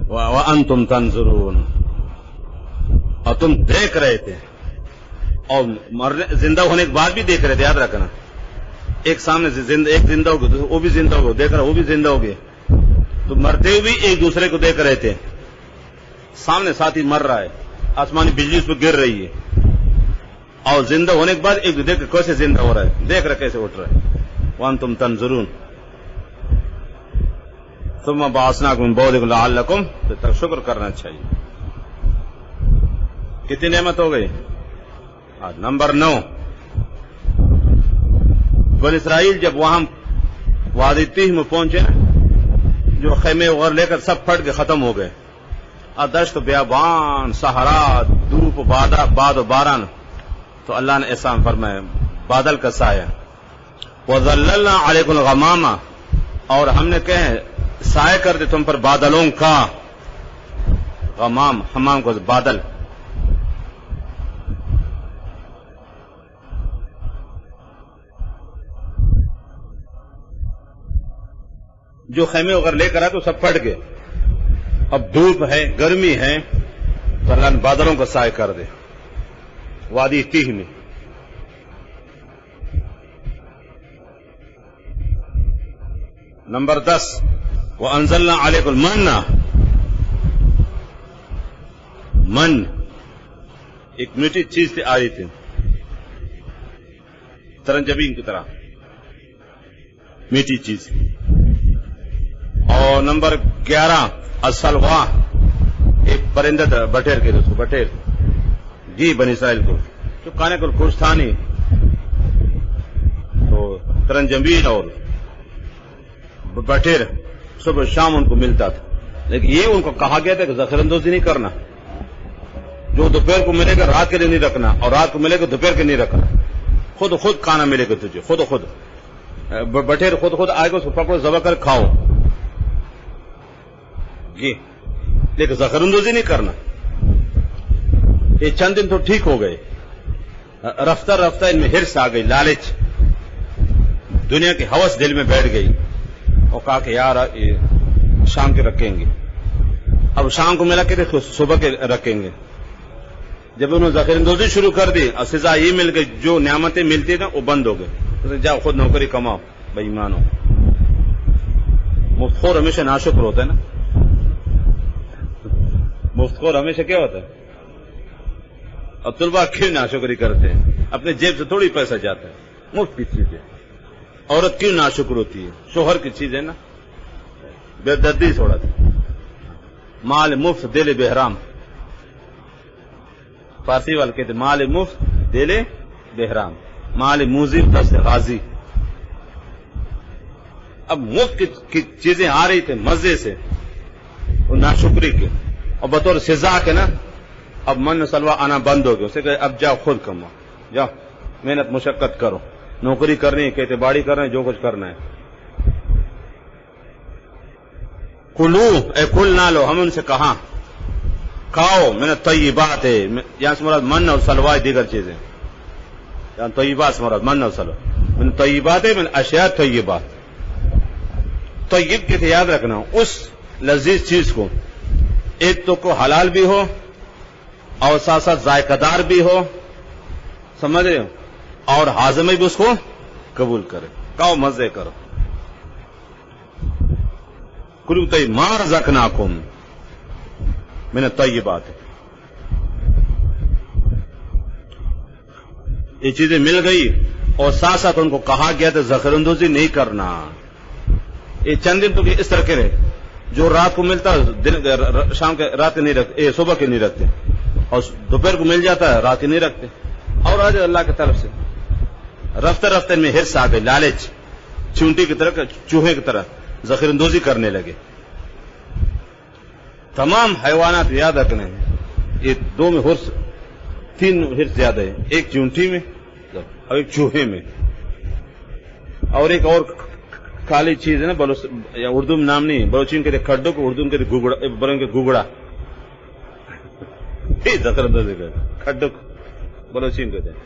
وَأَنْتُمْ تَنْظُرُونَ، اور تم دیکھ رہے تھے، اور زندہ ہونے کے بعد بھی دیکھ رہے تھے. یاد رکھنا، ایک سامنے سے ایک زندہ ہو گیا، وہ بھی زندہ ہو گیا، دیکھ رہا وہ بھی زندہ ہو گیا. تو مرتے ہوئے بھی ایک دوسرے کو دیکھ رہے تھے. سامنے ساتھی مر رہا ہے، آسمانی بجلی اس پہ گر رہی ہے، اور زندہ ہونے کے بعد ایک دیکھ کیسے زندہ ہو رہا ہے، دیکھ رہا کیسے اٹھ رہا ہے. وَأَنْتُمْ تَنْظُرُونَ ثُمَّ بَعَثْنَاكُمْ مِنْ بَعْدِكُمْ لَعَلَّكُمْ تَتَّقُونَ. شکر کرنا چاہیے. کتنی نعمت ہو گئی؟ نمبر 9، بنی اسرائیل جب وہاں وادی تیہ میں پہنچے، جو خیمے وغیرہ لے کر سب پھٹ کے ختم ہو گئے. دشت بیابان، صحرا، دھوپ، باد و باران. تو اللہ نے احسان فرمایا، بادل کا سایہ. وَظَلَّلْنَا عَلَيْكُمُ الْغَمَامَ، اور ہم نے کہے سایہ کر دے تم پر بادلوں کا. غمام، حمام کو بادل. جو خیمے وغیرہ لے کر آئے تو سب پھٹ گئے. اب دھوپ ہے، گرمی ہے، تو اللہ نے بادلوں کا سایہ کر دے وادی تیہ میں. نمبر 10، وَأَنزَلْنَا عَلَيْكُمُ الْمَنَّ. من ایک میٹھی چیز سے آئی تھی، ترنجبین کی طرح میٹھی چیز. اور نمبر 11، السلوا، ایک پرندہ تھا، بٹیر کے دوستو، بٹیر جی بنی اسرائیل کو جو کھانے کو خوش تھا نہیں، تو ترنجبین اور بٹیر صبح شام ان کو ملتا تھا. لیکن یہ ان کو کہا گیا تھا کہ ذخیرہ اندوزی نہیں کرنا، جو دوپہر کو ملے گا رات کے لیے نہیں رکھنا، اور رات کو ملے گا دوپہر کے نہیں رکھنا. خود کھانا ملے گا تجھے، خود بٹیر خود آئے گا، اس کو پکڑو، ذبح کر کھاؤ جی، لیکن ذخیرہ اندوزی نہیں کرنا. یہ چند دن تو ٹھیک ہو گئے، رفتہ رفتہ ان میں ہرس آ گئی، لالچ، دنیا کی ہوس دل میں بیٹھ گئی، اور کہا کہ یار یہ شام کے رکھیں گے. اب شام کو ملا کے صبح کے رکھیں گے. جب انہوں نے ذخیرہ اندوزی شروع کر دی، اور سزا یہ مل گئی، جو نعمتیں ملتی تھیں وہ بند ہو گئے. جاؤ خود نوکری کماؤ، بے ایمانو. مفت خور ہمیشہ ناشکر ہوتا ہے نا، مفت خور ہمیشہ کیا ہوتا ہے؟ اور طلبہ کیوں ناشکری کرتے ہیں؟ اپنے جیب سے تھوڑی پیسہ جاتا ہے، مفت کی چیز ہے. عورت کیوں ناشکر ہوتی ہے؟ شوہر کی چیز ہے نا، بے دردی تھوڑا تھا. مال مفت دل بحرام، فارسی والے کہتے مال مفت دل بحرام، مال موزی دست غازی. اب مفت کی چیزیں آ رہی تھے مزے سے اور ناشکری کے اور بطور سزا کے نا اب من سلوا آنا بند ہو گیا. اسے کہ اب جاؤ خود کماؤ, جاؤ محنت مشقت کرو, نوکری کرنی ہے, کھیتی باڑی کرنا ہے, جو کچھ کرنا ہے. کلو اے کل نہ لو, ہم ان سے کہا کھاؤ من الطیبات ہے, یہاں سے مراد من اور سلوا دیگر چیزیں, یہاں طیبات سے مراد من اور سلوا, من طیبات ہے من اشیاء طیبات. طیب کے یاد رکھنا اس لذیذ چیز کو ایک تو کو حلال بھی ہو اور ساتھ ساتھ ذائقہ دار بھی ہو, سمجھ رہے ہو, اور ہاضمے بھی اس کو قبول کرے. کھاؤ مزے کرو. کلوا طیبا ما رزقناکم من الطیبات, یہ چیزیں مل گئی اور ساتھ ساتھ ان کو کہا گیا تھا ذخیرہ اندوزی نہیں کرنا. یہ چند دن تو اس طرح کے رہے جو رات کو ملتا شام کے رات نہیں رکھتے, صبح کے نہیں رکھتے, اور دوپہر کو مل جاتا ہے رات کے نہیں رکھتے. اور آج اللہ کی طرف سے رفتہ رفتہ میں حرص آ گئی, لالچ, چونٹی کی طرح چوہے کی طرح ذخیرہ اندوزی کرنے لگے. تمام حیوانات یاد رکھنے ہیں, یہ دو میں حرص, تین حرص زیادہ ہے, ایک چونٹی میں اور ایک چوہے میں, اور ایک اور کالی چیز ہے نا اردو میں نام نہیں, بلوچی کے کھڈو کو اردو کے گگڑا, بروں کے گگڑا, ذخیرہ اندوزی کرتے کھڈو بلوچی کہتے ہیں.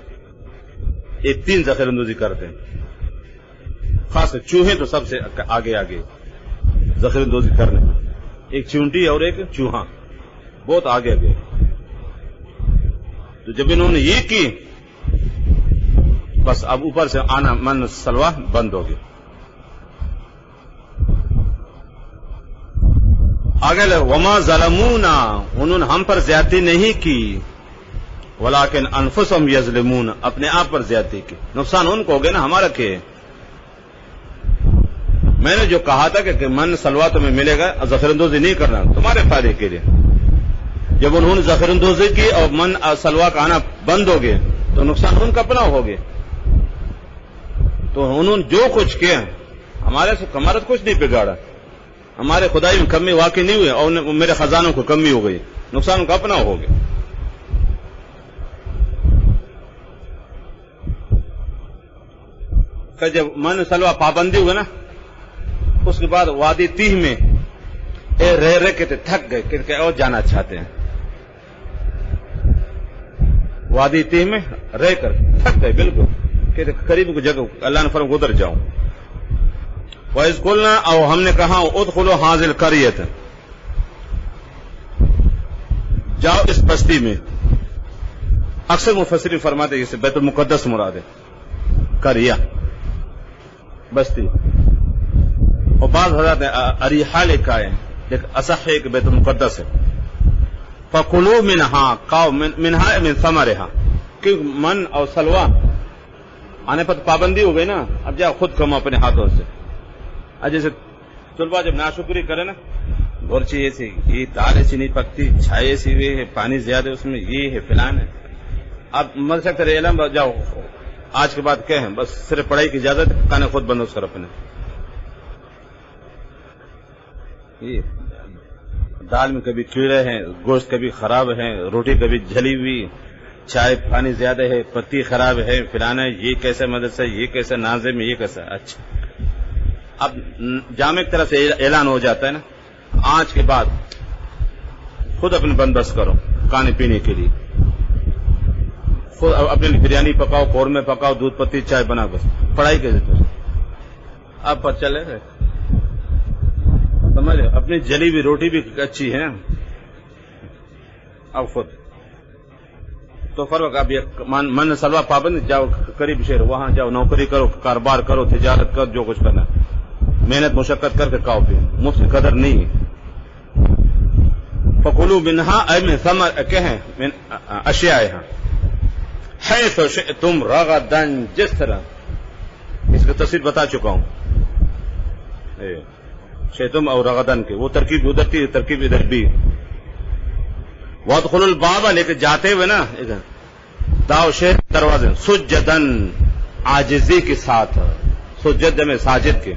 یہ تین ذخیرہ اندوزی کرتے ہیں, خاص کر چوہے تو سب سے آگے آگے ذخیرہ اندوزی کرنے, ایک چونٹی اور ایک چوہا بہت آگے آگے. تو جب انہوں نے یہ کی بس اب اوپر سے آنا من سلوا بند ہو گیا. آگے وما ظلمونا, انہوں نے ہم پر زیادتی نہیں کی, ولیکن انفسهم یظلمون, اپنے آپ پر زیادتی کی. نقصان ان کو ہو گیا نا, ہمارا کیا ہے. میں نے جو کہا تھا کہ من سلوا تمہیں ملے گا, ذخیرہ اندوزی نہیں کرنا, تمہارے فائدے کے لیے. جب انہوں نے ذخیرہ اندوزی کی اور من سلوا کا آنا بند ہو گئے تو نقصان ان کا اپنا ہو گیا. تو انہوں نے جو کچھ کیا ہمارا کچھ نہیں بگاڑا, ہمارے خدائی میں کمی واقع نہیں ہوئی اور میرے خزانوں کو کمی ہو گئی, نقصان کا اپنا ہو گیا. جب من سلوا پابندی ہوئی نا, اس کے بعد وادی تیہ میں رہ رہ کے تھک گئے کہ اور جانا چاہتے ہیں. وادی تیہ میں رہ کر تھک گئے بالکل کہ قریب کی جگہ اللہ نے فرمایا ادھر جاؤں. وَإِذْ قُلْنَا, اور ہم نے کہا ادخلوا هَٰذِهِ الْقَرْيَةَ, جاؤ اس بستی میں. اکثر مفسرین فرماتے ہیں جسے بیت المقدس مراد ہے, قریہ بستی, اور بعض حضرات اریحا لکھا ہے لیکن اصح ہے کہ بیت المقدس ہے. فَكُلُوا مِنْهَا, کھاؤ منہا من ثمرها, کیونکہ من اور سلوا آنے پر پابندی ہو گئی نا, اب جاؤ خود کھاؤ اپنے ہاتھوں سے. جیسے طلبا جب ناشکری کرے نا, گورچی ایسی, یہ دال ایسی نہیں پکتی, چھائے ایسی ہوئی ہے, پانی زیادہ اس میں, یہ ہے فلان ہے. اب مل سکتے رہے علم, جاؤ آج کے بعد کیا ہے, بس صرف پڑھائی کی اجازت, کھانے خود بندوبست کر اپنے. یہ دال میں کبھی کیڑے ہیں, گوشت کبھی خراب ہے, روٹی کبھی جلی ہوئی, چائے پانی زیادہ ہے, پتی خراب ہے, فلانا ہے, یہ کیسا مدرسہ, یہ کیسا ناظم, یہ کیسا. اچھا اب جامع کی طرف سے اعلان ہو جاتا ہے نا, آج کے بعد خود اپنے بندوبست کرو کھانے پینے کے لیے, خود اپنے لیے بریانی پکاؤ, قورمے پکاؤ, دودھ پتی چائے بنا, بس پڑھائی کے ذریعے. اب پتہ چلے گا, سمجھ اپنی جلی ہوئی روٹی بھی اچھی ہے. اب خود تو فرق, اب یہ من سلوا پابند, جاؤ قریب شہر, وہاں جاؤ, نوکری کرو, کاروبار کرو, تجارت کرو, جو کچھ کرنا, محنت مشقت کر کے کھاؤ پی, مفت قدر نہیں. فَكُلُوا مِنْهَا, اے من ثمر کیا ہے, من اشیائها, حیث شئتم رغدن, جس طرح, اس کا تفسیر بتا چکا ہوں. شئتم اور رغدن کے وہ ترکیب ادھر تھی, ترکیب ادھر بھی. وَادْخُلُوا الْبَابَ, لے کے جاتے ہوئے نا داؤ شہر دروازے, سجدن, عاجزی کے ساتھ, سجد میں ساجد کے,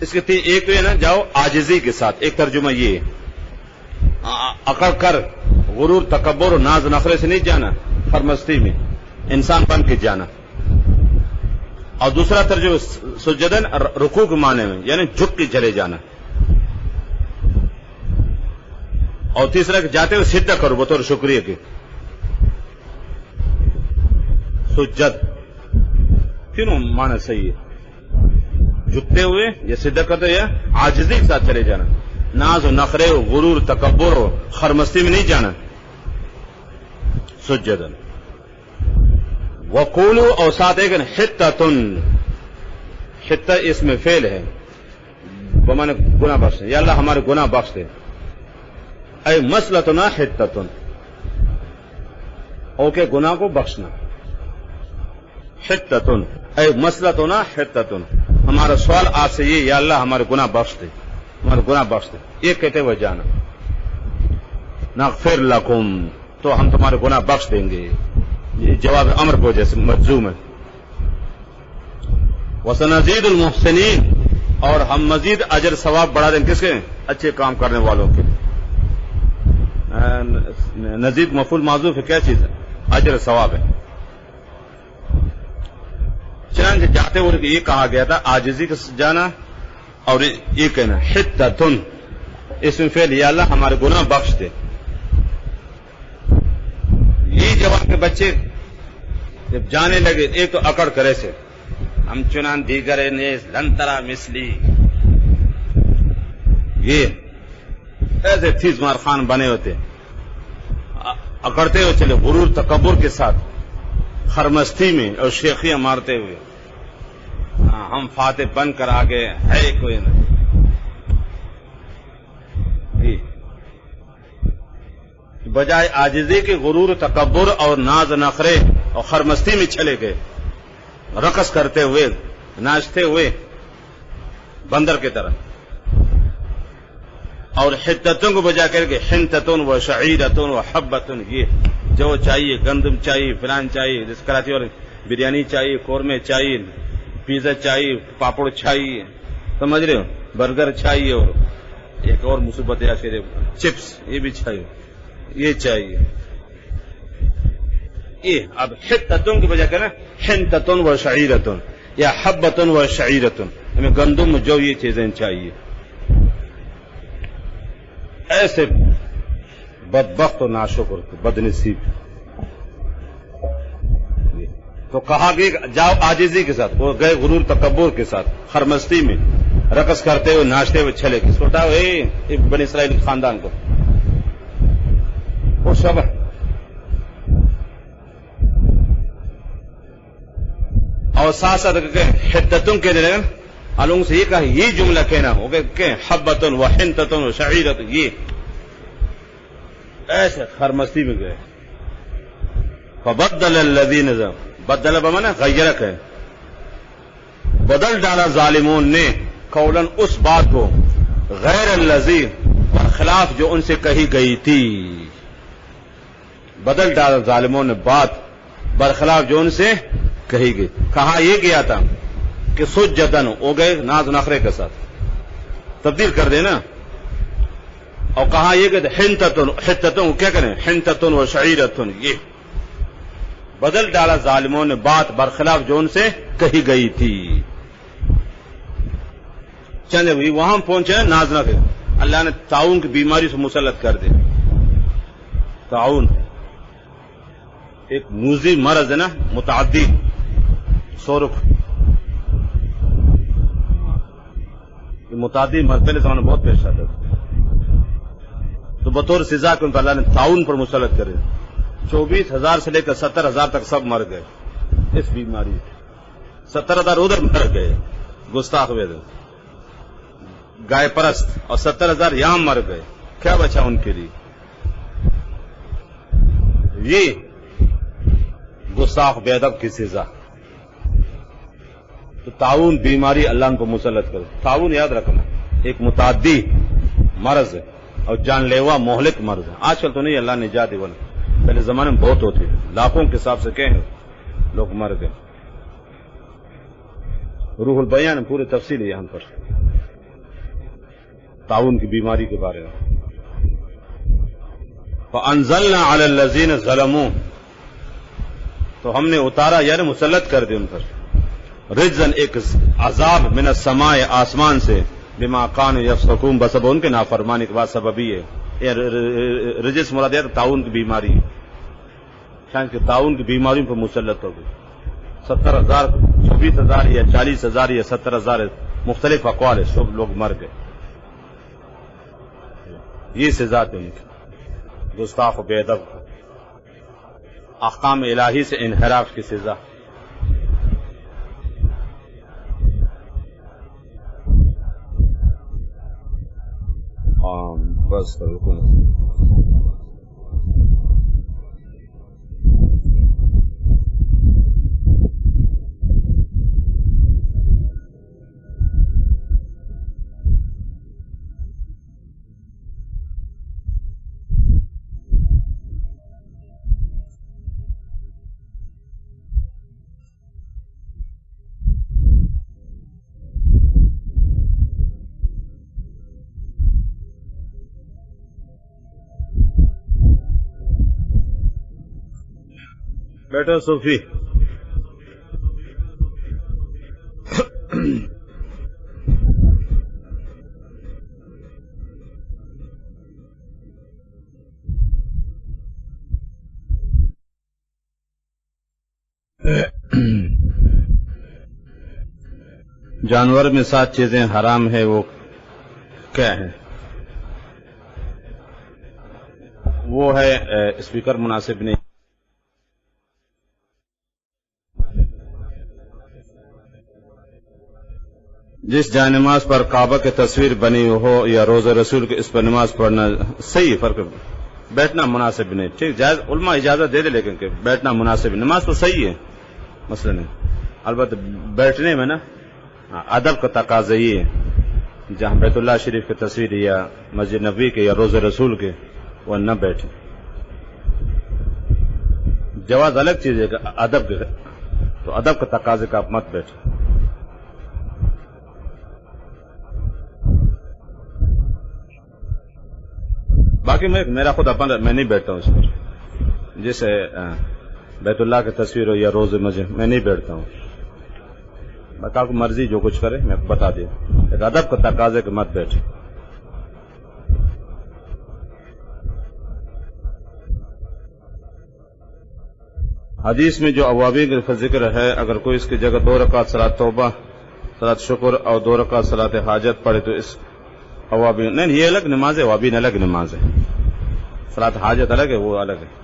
اس کے ایک تو ہے نا جاؤ عاجزی کے ساتھ، ایک ترجمہ یہ اکڑ کر غرور تکبر اور ناز نخرے سے نہیں جانا، خرمستی میں انسان بن کے جانا. اور دوسرا ترجمہ سجدن رکوع کے معنی میں یعنی جھک کے چلے جانا. اور تیسرا کہ جاتے ہوئے سجدہ کرو بطور شکریہ کے. سجد تینوں معنی صحیح ہے، جھکتے ہوئے یا سجدہ کرتے ہوئے یا عاجزی کے ساتھ چلے جانا، ناز و نخرے و غرور تکبر و خرمستی میں نہیں جانا. سجدن وقولو اور ساتھ ایک حتتن، حتہ اس میں فعل ہے بمعنی گناہ بخش، یا اللہ ہمارے گناہ بخش دے. اے مسلتنا حتتن، اوکے گناہ کو بخشنا. حتتن اے مسلتنا حتتن، ہمارا سوال آپ سے یہ یا اللہ ہمارے گناہ بخش دے، ہمارے گناہ بخش دے. یہ کہتے ہوئے جانا. نغفر لکم، تو ہم تمہارے گناہ بخش دیں گے، یہ جواب امر کو جیسے مجزوم ہے. وسنزید المحسنین، اور ہم مزید اجر ثواب بڑھا دیں کس کے؟ اچھے کام کرنے والوں کے. نزید مفعول معذوف ہے، کیا چیز ہے؟ اجر ثواب ہے. چنانچہ جاتے ہوئے یہ کہا گیا تھا عاجزی کا جانا، اور یہ کہنا حتتن اس میں فعل یا اللہ ہمارے گناہ بخش دے. یہ جواب کے بچے جب جانے لگے ایک تو اکڑ کرے سے ہم چنان دیگر نیز لنترا مثلی، یہ ایسے تیز مار خان بنے ہوتے، اکڑتے ہوئے چلے غرور تکبر کے ساتھ، خرمستی میں اور شیخیاں مارتے ہوئے. ہم فاتح بن کر آگے ہے کوئی نہیں. بجائے عاجزی کے غرور تکبر اور ناز نخرے اور خرمستی میں چلے گئے، رقص کرتے ہوئے ناچتے ہوئے بندر کی طرح. اور حتتوں کو بجا کر کے حنتتن و شعیرتن و حبتن، یہ جو چاہیے گندم چاہیے فلان چاہیے، جس کراچی اور بریانی چاہیے، قورمے چاہیے، پیزا چاہیے، پاپڑ چاہیے، سمجھ رہے ہو، برگر چاہیے، اور ایک اور مصیبت ہے چپس یہ بھی چاہیے، یہ چاہیے. یہ اب حتتن کی بجا کر حنتتن و شعیرتن یا حبتن و شعیرتن، ہمیں گندم جو یہ چیزیں چاہیے. ایسے بدبخت و ناشکر بدنصیب. تو کہا کہ جاؤ عاجزی کے ساتھ، وہ گئے غرور تکبر کے ساتھ، خرمستی میں رقص کرتے ہوئے ناچتے ہوئے چلے. کس کو اٹھاؤ؟ بنی اسرائیل خاندان کو. وہ سب اور ساتھ ساتھ حدتن کہنے لگے. علوم سے یہ کہا یہ جملہ کہنا ہو کہ حبتن و حنتتن و شعیرتن، یہ ایسے خرمستی میں گئے. فبدل الذین، بدل بمانا غیرک ہے، بدل ڈالا ظالمون نے قولاً اس بات کو غیر الذی، برخلاف جو ان سے کہی گئی تھی. بدل ڈالا ظالموں نے بات برخلاف جو ان سے کہی گئی. کہا یہ گیا تھا کہ سجدن ہو گئے ناز نخرے کے ساتھ، تبدیل کر دینا. اور کہا یہ کہ حنتتن، حتتن کیا کریں؟ حنتتن و شعیرتن، یہ بدل ڈالا ظالموں نے بات برخلاف جو ان سے کہی گئی تھی. چندے بھی وہاں پہنچے ناز نخرے، اللہ نے طاعون کی بیماری سے مسلط کر دے. طاعون ایک موذی مرض ہے نا، متعدی سورخ، متعدی مرض پہلے زمانے بہت پیش آتا تھا. تو بطور سزا کے ان پر اللہ نے طاعون پر مسلط کرے. 24,000 سے لے کر 70,000 تک سب مر گئے اس بیماری. 70,000 ادھر مر گئے گستاخ ہوئے تھے، گائے پرست، اور 70,000 یہاں مر گئے. کیا بچا ان کے لیے؟ یہ گستاخ بے ادب کی سزا. تو طاعون بیماری اللہ ان کو مسلط کرے. طاعون یاد رکھنا ایک متعدی مرض ہے اور جان لیوا مہلک مرض ہے. آج کل تو نہیں، اللہ نجات دی، پہلے زمانے میں بہت ہوتی، لاکھوں کے حساب سے کہیں لوگ مر گئے. روح البیان پوری تفصیل ہے یہاں پر. تعاون کی بیماری کے بارے میں. فَأَنزَلْنَا عَلَى الَّذِينَ ظَلَمُوا، تو ہم نے اتارا یعنی مسلط کر دیا ان پر، رجزن ایک عذاب من السماء آسمان سے، بما كانوا يفسقون بسبب ان کے نافرمانی کے بعد سببی ہے. یہ رجس مراد ہے تعاون کی بیماری، شاید کہ تعاون کی بیماریوں پر مسلط ہو گئی. 70,000 26,000 یا 40,000 یا 70,000 مختلف اقوال ہے، سب لوگ مر گئے. یہ سزا تھی ان کی، گستاخ و بے ادب، احکام الہی سے انحراف کی سزا. بس بالکل. بیٹا صوفی، جانور میں 7 چیزیں حرام ہے، وہ کیا ہے؟ وہ ہے اسپیکر مناسب نہیں. جس جائے نماز پر کعبہ کی تصویر بنی ہو یا روزہ رسول کے، اس پر نماز پڑھنا صحیح، فرق بیٹھنا مناسب نہیں. ٹھیک، جائز، علماء اجازت دے دے، لیکن کہ بیٹھنا مناسب، نماز تو صحیح ہے، مسئلہ نہیں. البتہ بیٹھنے میں نا ادب کا تقاضا یہ ہے، جہاں بیت اللہ شریف کی تصویر یا مسجد نبوی کے یا روزہ رسول کے، وہ نہ بیٹھے. جواز الگ چیز ہے کہ ادب کے، تو ادب کا تقاضے کا آپ مت بیٹھے. باقی میرا خود اپنا میں نہیں بیٹھتا ہوں اس پر، جیسے بیت اللہ کی تصویر ہو یا روز مسجد، میں نہیں بیٹھتا ہوں. بتا کو مرضی جو کچھ کرے میں بتا دیا، ایک ادب کا تقاضے کہ مت بیٹھے. حدیث میں جو اوابین کا ذکر ہے، اگر کوئی اس کی جگہ 2 رکعت صلاۃ توبہ، صلاۃ شکر اور 2 رکعت صلاۃ حاجت پڑھے تو اس اوابین، نہیں یہ الگ نماز ہے، اوابین الگ نماز ہے، صلاۃ حاجت الگ ہے، وہ الگ ہے.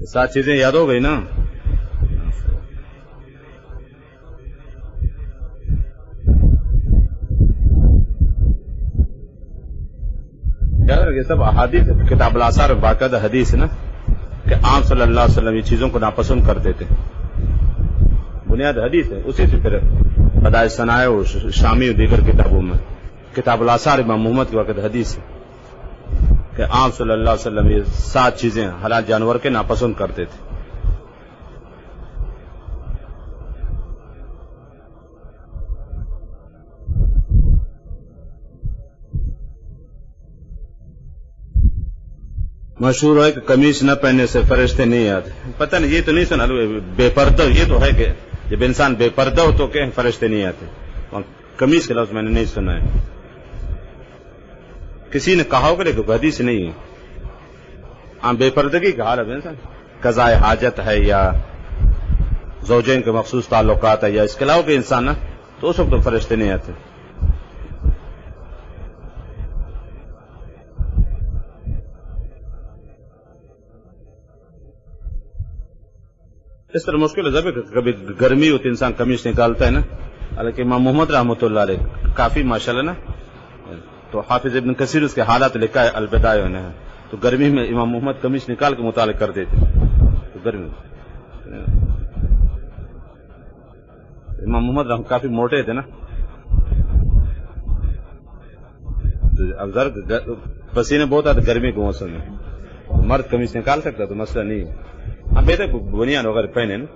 یہ 7 چیزیں یاد ہو گئی نا؟ یہ سب احادیث کتاب الاثار میں باقاعدہ حدیث ہے نا، کہ آپ صلی اللہ علیہ وسلم یہ چیزوں کو ناپسند کرتے تھے، بنیاد حدیث ہے. اسی سے پھر بدائع صنائع اور شامی اور دیگر کتابوں میں کتاب الاثار امام محمد کی واقعہ حدیث ہے کہ آپ صلی اللہ علیہ وسلم یہ 7 چیزیں حلال جانور کے ناپسند کرتے تھے. مشہور ہے کہ قمیص نہ پہننے سے فرشتے نہیں آتے. پتہ نہیں، یہ تو نہیں سنا. بے پردہ یہ تو ہے کہ جب انسان بے پردہ ہو تو کہ فرشتے نہیں آتے. قمیص کے لفظ میں نے نہیں سنا ہے، کسی نے کہا ہوگا لیکن حدیث نہیں ہے. ہاں بے پردگی کا حالت انسان قضاء حاجت ہے یا زوجین کے مخصوص تعلقات ہے یا اس کے علاوہ کہ انسان نا، تو اس وقت تو فرشتے نہیں آتے. اس طرح مشکل ہے، جب کبھی گرمی ہوتی انسان قمیص نکالتا ہے نا. حالانکہ امام محمد رحمۃ اللہ علیہ کافی ماشاءاللہ نا، تو حافظ ابن کثیر اس کے حالات لکھا ہے البدایہ نے، تو گرمی میں امام محمد قمیص نکال کے مطالعہ کر دیتے. تو گرمی امام محمد رحمۃ کافی موٹے تھے نا. اب پسینے بہت آتے گرمی کے موسم میں، مرد قمیص نکال سکتا تو مسئلہ نہیں ہے. ہاں بہتر بنیان وغیرہ پہنے نا.